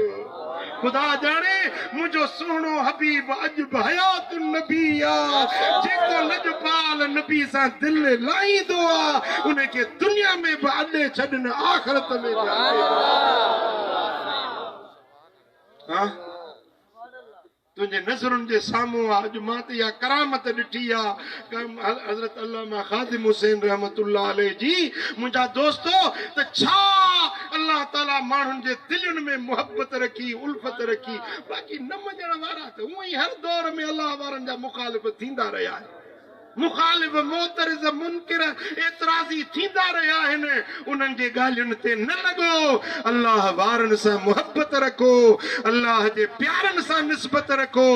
खुदा जाने मुंहिंजो सुहिणो हबीब अॼु बि हयात नबी आहे जेको लॼपाल नबी सां दिलि लाहींदो आहे उनखे दुनिया में बि अॾे छॾनि आख़िरत में तुझे नज़रुनि जे साम्हूं आहे अॼु मां त इहा करामत ॾिठी आहे हज़रत अल्लामा ख़ादिम हुसैन रहमतुल्लाह अलैह जी मुंहिंजा दोस्तो त छा अल्लाह ताला माण्हुनि जे दिलनि में मोहब्बत रखी उल्फत रखी बाक़ी न मञण वारा त हूअं ई हर दौर में अल्लाह वारनि जा मुखालिफ़ थींदा रहिया आहिनि मुखालिफ़ मोतरिज़ मुनकिर एतिराज़ी थींदा रहिया आहिनि उन्हनि जे ॻाल्हियुनि ते न लॻो अल्लाह वारनि सां मोहब्बत रखो अल्लाह जे प्यारनि सां निस्बत रखो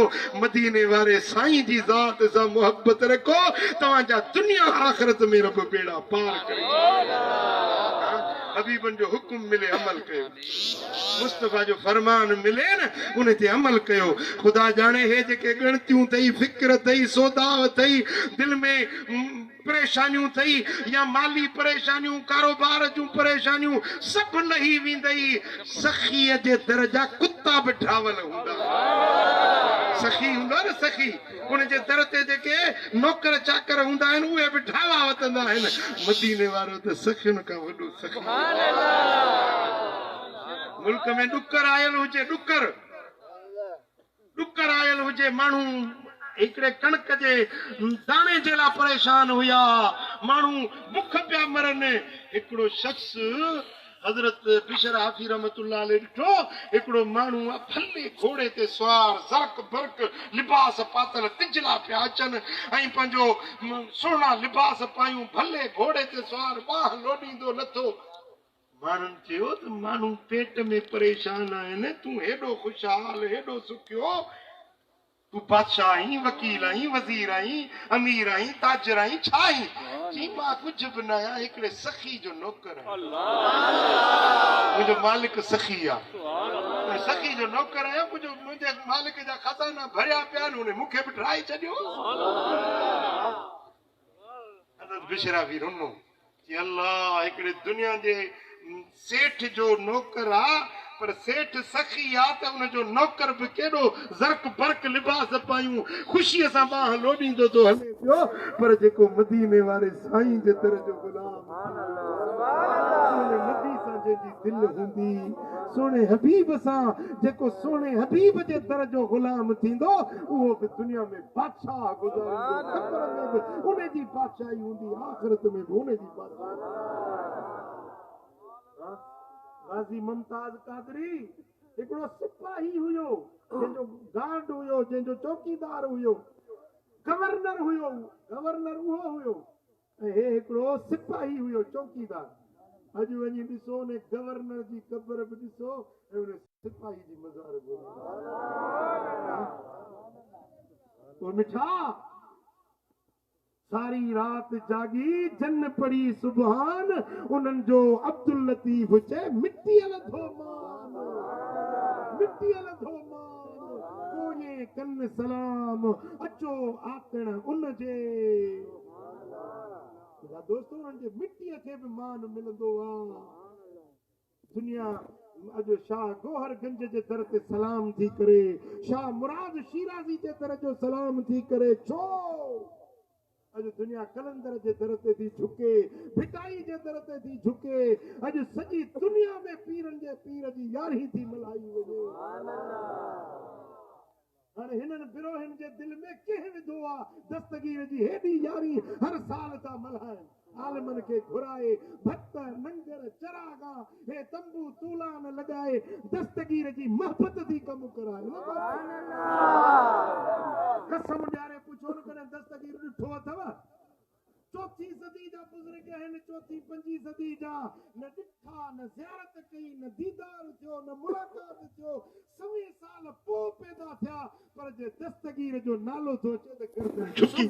मदीने वारे साईं जी ज़ात सां मोहब्बत रखो तव्हांजा दुनिया आख़िरत में रब बेड़ा पार करे हबीबन जो हुक्म मिले अमल कयो मुस्तफा जो फरमान मिले न उन ते अमल कयो खुदा जाने हे जेके गणतियूं थई फिक्र थई सोदाव थई दिल में परेशानियूं थई या माली परेशानियूं कारोबार जूं परेशानियूं सब लही वेंदई सखीअ जे दर जा कुत्ता बि ठावल हूंदा सखी हूंदो न सखी उन जे दर ते जेके नौकर चाकर हूंदा आहिनि उहे बि ठावा वतंदा आहिनि मदीने वारो त सखियुनि खां वॾो सखी मुल्क में ॾुकर आयल हुजे ॾुकर आयल हुजे माण्हू हिकिड़े कणक जे दाणे जे लाइ परेशान हुया माण्हू बुख पिया मरनि हिकिड़ो शख्स हज़रत बिशर हाफी रहमतुल्लाह अलैह ॾिठो हिकिड़ो माण्हू फले घोड़े ते सवार ज़रक बरक लिबास पातल तिजला पिया अचनि ऐं पंहिंजो सुहिणा लिबास पायूं भले घोड़े ते सवार बाह लोॾींदो लथो माण्हुनि चयो त माण्हू पेट में परेशान आहिनि तूं हेॾो ख़ुशहाल हेॾो सुखियो तूं बादशाह आहीं वकील आहीं वज़ीर आहीं अमीर आहीं ताजर आहीं छा आहीं चई मां कुझु बि न आहियां हिकिड़े सखी जो नौकर आहियां मुंहिंजो मालिक सखी आहे सखी जो नौकर आहियां मुंहिंजे मालिक जा खज़ाना भरिया पिया आहिनि उन मूंखे बि ठाहे छॾियो बिशरा बि रुनो कि अल्लाह हिकिड़े दुनिया जे सेठ जो नौकर आहे पर सेठ सखी आहे त उनजो नौकर बि केॾो ज़र्क बर्क लिबास पायूं ख़ुशीअ सां बाह लोॾींदो थो हले पियो पर जेको मदीने वारे साईं जे दर जो गुलाम नबी सां जंहिंजी दिलि हूंदी सोने हबीब सां जेको सोने हबीब जे दर जो गुलाम थींदो उहो बि दुनिया में बादशाह गुज़ारींदो क़ब्र में बि उनजी बादशाही हूंदी आख़िरत में बि उनजी बादशाही गाज़ी मुमताज़ कादरी हिकिड़ो सिपाही हुयो जंहिंजो गार्ड हुयो जंहिंजो चौकीदार हुयो गवर्नर उहो हुयो ऐं हे हिकिड़ो सिपाही हुयो चौकीदार अॼु वञी ॾिसो ने गवर्नर जी क़ब्र बि ॾिसो ऐं उन सिपाही जी मज़ार बि मिठा सारी रात जागी जन पड़ी सुबहान उन्हनि जो अब्दुल लतीफ चए मिट्टी लधो मान कोने कन सलाम अचो आकण उन जे दोस्तों उन्हनि जे मिट्टीअ खे बि मान मिलंदो आहे दुनिया अॼु शाह गोहरगंज जे दर ते सलाम थी करे शाह मुराद शिराज़ी जे दर जो सलाम थी करे छो अज दुनिया कलंदर जे दर ते थी झुके, भिटाई जे दर ते थी झुके, अज सॼी दुनिया में पीरन जे पीर जी यारी थी मल्हाई वञे। हाणे हिननि बिरोहिन जे दिल में कंहिं विधो आहे दस्तगीर जी हेॾी यारी हर साल था मल्हाइनि। आलमन के घुराए भक्त मंदिर चरागा हे तंबू तूलान लगाए दस्तगीर जी मोहब्बत थी कम कराए। कसम ॾियारे पुछो न कॾहिं दस्तगीर ॾिठो अथव? चौथी सदी जा बुज़ुर्ग आहिनि, चौथी पंजी सदी जा, न ॾिठा न ज़ियारत कई न दीदार थियो न मुलाक़ात थियो, 100 साल पोइ पैदा थिया, पर जे दस्तगीर जो नालो थो अचे त गर्दन झुकी।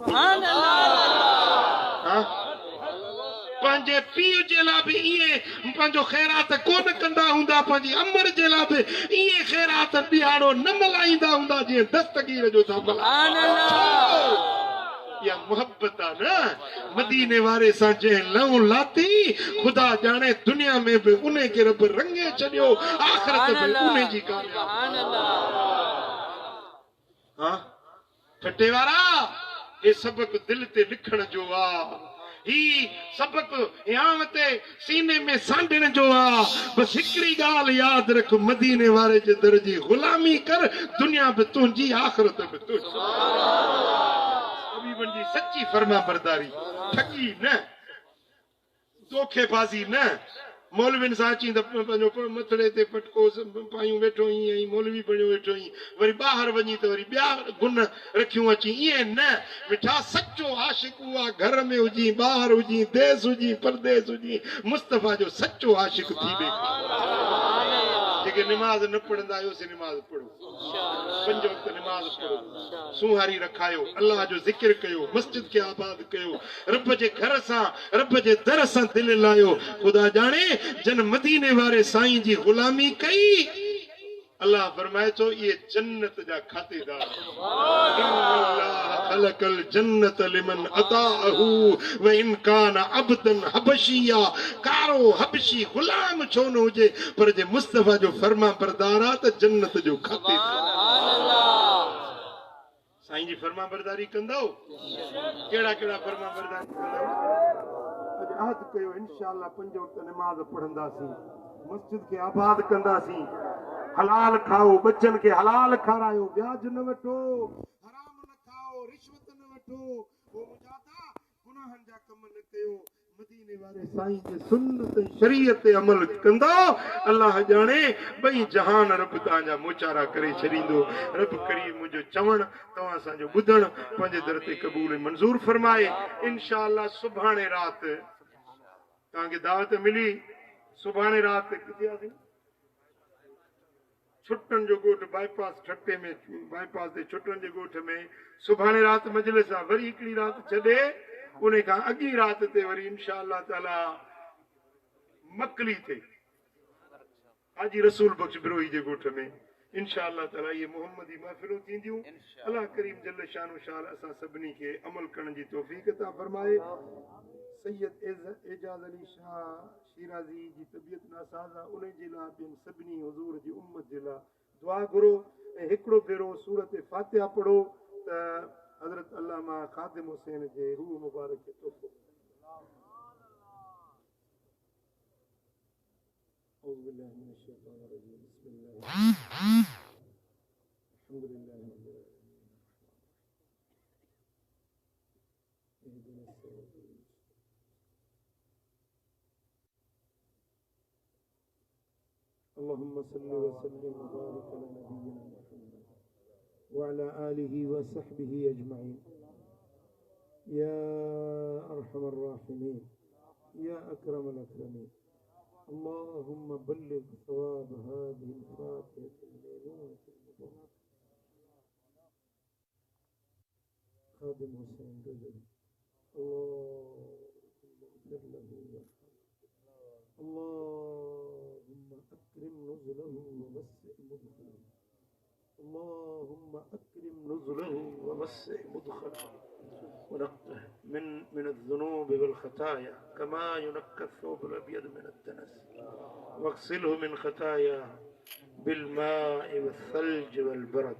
पंहिंजे पीउ जे लाइ बि ईअं पंहिंजो ख़ैरात कोन कंदा हूंदा, पंहिंजी अमर जे लाइ बि ईअं ख़ैरात ॾियारो न मल्हाईंदा हूंदा जीअं दस्तगीर जो था मल्हाइनि। या मोहब्बत आहे न मदीने वारे सां जंहिं लहू लाती, ख़ुदा ॼाणे दुनिया में बि उन खे रब रंगे छॾियो, आख़िरत में उन जी कामयाबी। हाँ ठटे वारा, हे सबक दिल ते लिखण जो आहे, ही सबक याम ते सीने में सांडण जो आहे। बस हिकिड़ी ॻाल्हि यादि रख, मदीने वारे जे दर जी ग़ुलामी कर, दुनिया बि तुंहिंजी आख़िरत बि तुंहिंजी। हबीबन जी सच्ची फरमा बरदारी, ठगी न, धोखेबाज़ी न। मौलविन सां अची त पंहिंजो मथड़े ते पटको पायूं वेठो ईअं ई मौलवी बणियो वेठो ई, वरी ॿाहिरि वञी त वरी ॿिया गुण रखियूं अची, ईअं न। मिठा सचो आशिक उहा घर में हुजी, ॿाहिरि हुजी, देश हुजी परदेस हुजी, मुस्तफ़ा जो सचो आशिक थी वे। जेके निमाज़ न पढ़ंदा आहियो से निमाज़ पढ़ो, 5 वक़्त निमाज़ पढ़ो, सुहारी रखायो, अल्लाह जो ज़िक्र कयो, मस्जिद खे आबाद कयो, रब जे घर सां रब जे दर सां दिल लायो। ख़ुदा ॼाणे जन मदीने वारे साईं जी ग़ुलामी कई, अल्लाह फरमाए थो ये जन्नत जा खातेदार। इन्नल्लाह खलकल जन्नत लिमन अताहु व इन कान अब्दन हबशिया। कारो हबशी गुलाम छो न हुजे, पर जे मुस्तफा जो फरमा बरदार आहे त जन्नत जो खातेदार। साईं जी फरमा बरदारी कंदो, केड़ा केड़ा फरमा बरदारी कंदो? अज अहद कयो इंशाअल्लाह 5 वक़्त नमाज पढ़ंदासीं, मस्जिद के आबाद कंदासीं, हलाल खाओ, बच्चन के हलाल खारायो, ब्याज न वठो, हराम न खाओ, रिश्वत न वठो, ओ मुजादा गुनाहन जा कम न कयो। मदीने वारे साईं जे सुन्नत शरीयत ते अमल कंदो, अल्लाह जाने बई जहान रब तांजा मोचारा करे छॾींदो। रब करीम मुंहिंजो चवण तव्हां असांजो ॿुधण पंहिंजे दर ते क़बूल मंज़ूर फरमाए। इंशाअल्लाह सुभाणे राति तव्हांखे दावत मिली, सुभाणे राति किथे आसीं? छुट्टन जो ॻोठ बाईपास ठटे में, बाईपास ते छुट्टन जे ॻोठ में सुभाणे राति मजलिस आहे। वरी हिकिड़ी राति छॾे उन खां अॻी राति ते वरी इंशाअल्लाह ताला मकली ते हाजी रसूल बख्श बिरोही जे ॻोठ में इंशाअल्लाह ताला ये मोहम्मदी महफ़िलूं थींदियूं। अल्लाह करीम जल्ल शानो शाल असां सभिनी खे अमल करण जी तौफ़ीक़ अता फरमाए। सैयद एजाज अली शाह शिराज़ी जी तबियत नासाज़ आहे, उन जे लाइ ॿियनि सभिनी हुज़ूर जी उम्मत जे लाइ दुआ घुरो ऐं हिकिड़ो भेरो सूरत फातिहा पढ़ो त हज़रत अल्लामा ख़ादिम हुसैन जे रूह मुबारक खे तोहफ़ो। أعوذ بالله من الشيطان الرجيم بسم الله الحمد لله رب العالمين اهدنا الصراط المستقيم اللهم صل وسلم وبارك على نبينا محمد وعلى آله وصحبه أجمعين يا أرحم الراحمين يا أكرم الأكرمين اللهم بلغ ثواب هذه الفاتحة الميمونة المباركة خادم حسين رجب اللهم اغفر له وارحمه اللهم أكرم نزله ووسع مدخله اللهم أكرم نزله ووسع مدخله ونقه من الذنوب والخطايا كما ينقى الثوب الأبيض من الدنس واغسله من خطاياه بالماء والثلج والبرد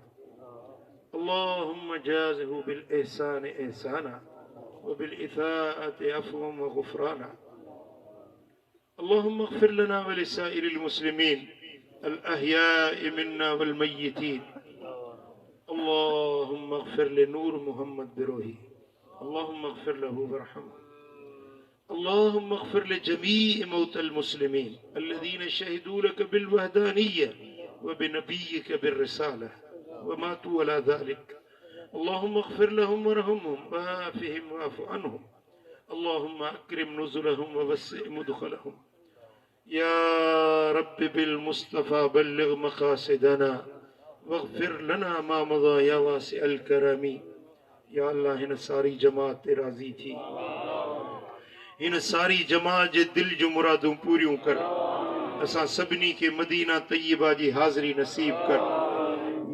اللهم جازه بالإحسان إحسانا وبالإساءة عفوا وغفرانا. اللهم اغفر لنا ولسائر المسلمين الأحياء منا والميتين. اللهم اغفر لنور محمد بروحي، اللهم اغفر له وارحمه. اللهم اغفر لجميع موتى المسلمين الذين شهدوا لك بالوحدانية وبنبيك بالرسالة وماتوا على ذلك. اللهم اغفر لهم وارحمهم وعافهم واعف عنهم. اللهم أكرم نزلهم ووسع مدخلهم. يا رب بالمصطفى بلغ مقاصدنا واغفر لنا ما مضى يا واسع الكرم. या अल्लाह हिन सारी जमात ते राज़ी थी, हिन सारी जमात जे दिल जो मुरादूं पूरियूं कर। असां सभिनी खे मदीना तय्यबा जी हाज़िरी नसीब कर।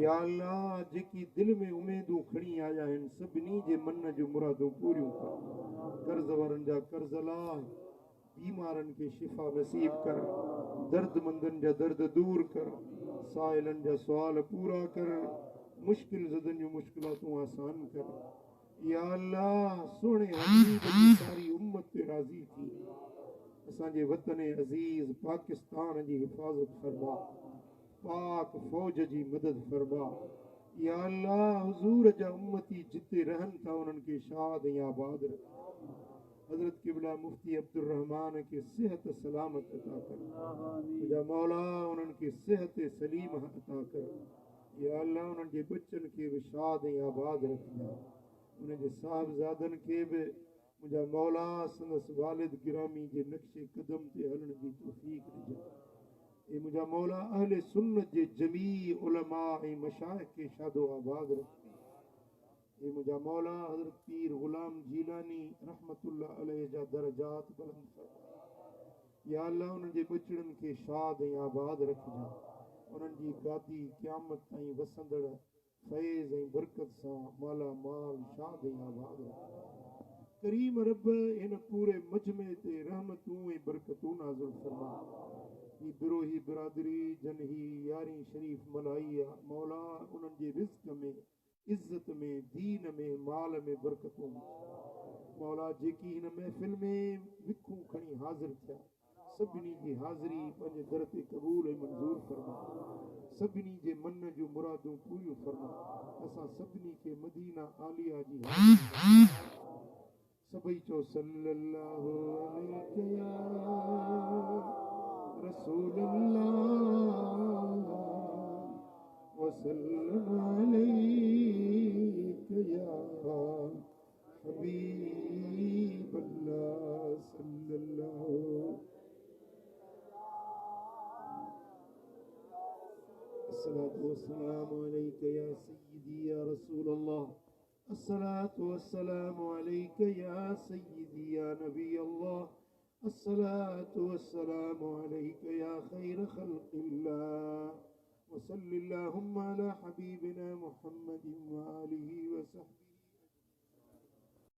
या अल्लाह जेकी दिल में उमेदूं खणी आया आहिनि सभिनी जे मन जो मुरादूं पूरियूं कर। कर्ज़ वारनि जा कर्ज़ लाह, बीमारनि खे शिफ़ा नसीब कर, दर्दमंदनि जा दर्द दूर कर, साइलनि जा सुवाल पूरा कर, मुश्किल ज़दनि जूं मुश्किलातूं आसान कर। या अल्लाह सोने हबीब जी सारी उम्मत ते राज़ी थी। असांजे वतन अज़ीज़ पाकिस्तान जी हिफ़ाज़त फरमा, पाक फ़ौज जी मदद फरमा। या अल्लाह हुज़ूर जा उम्मती जिते रहनि था उन्हनि खे शाद ऐं आबाद रख। हज़रत क़िबला मुफ्ती अब्दुर रहमान के सेहत सलामत अता कर। मुंहिंजा मौला उन्हनि खे सेहत सलीम अता कर। या अल्लाह उन्हनि जे बचनि खे बि शाद ऐं आबाद रखिजा। उन जे साहिबज़ादनि खे बि मुंहिंजा मौला संदसि वालिद गिरामी जे नक्शे क़दम ते हलण जी तौफ़ीक़ ॾिजा। ऐं मुंहिंजा मौला अहले सुन्नत जे जमी उलमा ऐं मशाइख़ खे शादो आबाद रख। ऐं मुंहिंजा मौला हज़रत पीर ग़ुलाम जीलानी रहमतुल्लाह अलैह जा दरजात बुलंद फरमा। या अल्लाह उन्हनि जे बचड़नि खे शाद ऐं आबाद रखिजा। उन्हनि जी गादी क़यामत ताईं वसंदड़ फैज़ ऐं बरकत सां माला माल शाद ऐं आबाद रखिजा। करीम रब हिन पूरे मजमे ते रहमतूं ऐं बरकतूं नाज़िल फरमा। ही बिरोही बिरादरी जनही यारी शरीफ मल्हाई आहे मौला, उन्हनि जे रिज़्क़ में, इज़्ज़त में, दीन में, माल में बरकतूं मौला। जेकी हिन महफ़िल में विखूं खणी हाज़िर थिया सभिनी जी हाज़िरी पंहिंजे दर ते क़बूल ऐं मंज़ूर फरमा। सभिनी जे मन जूं मुरादूं पूरियूं फरमा। असां सभिनी खे मदीना आलिया जी सभई चो सल्लल्लाहु अलैहि या रसूल अल्लाह वसल्लम अलैहि या हबीब अल्लाह सल्लल्लाहु। अस्सलातु वस्सलामु अलैका या सय्यदी या रसूल अल्लाह। अस्सलातु वस्सलामु अलैका या सय्यदी या नबी अल्लाह। अस्सलातु वस्सलामु अलैका या खैर खल्क़िल्लाह। वसल्लल्लाहुम्मा अला हबीबिना मुहम्मदिन व आलिहि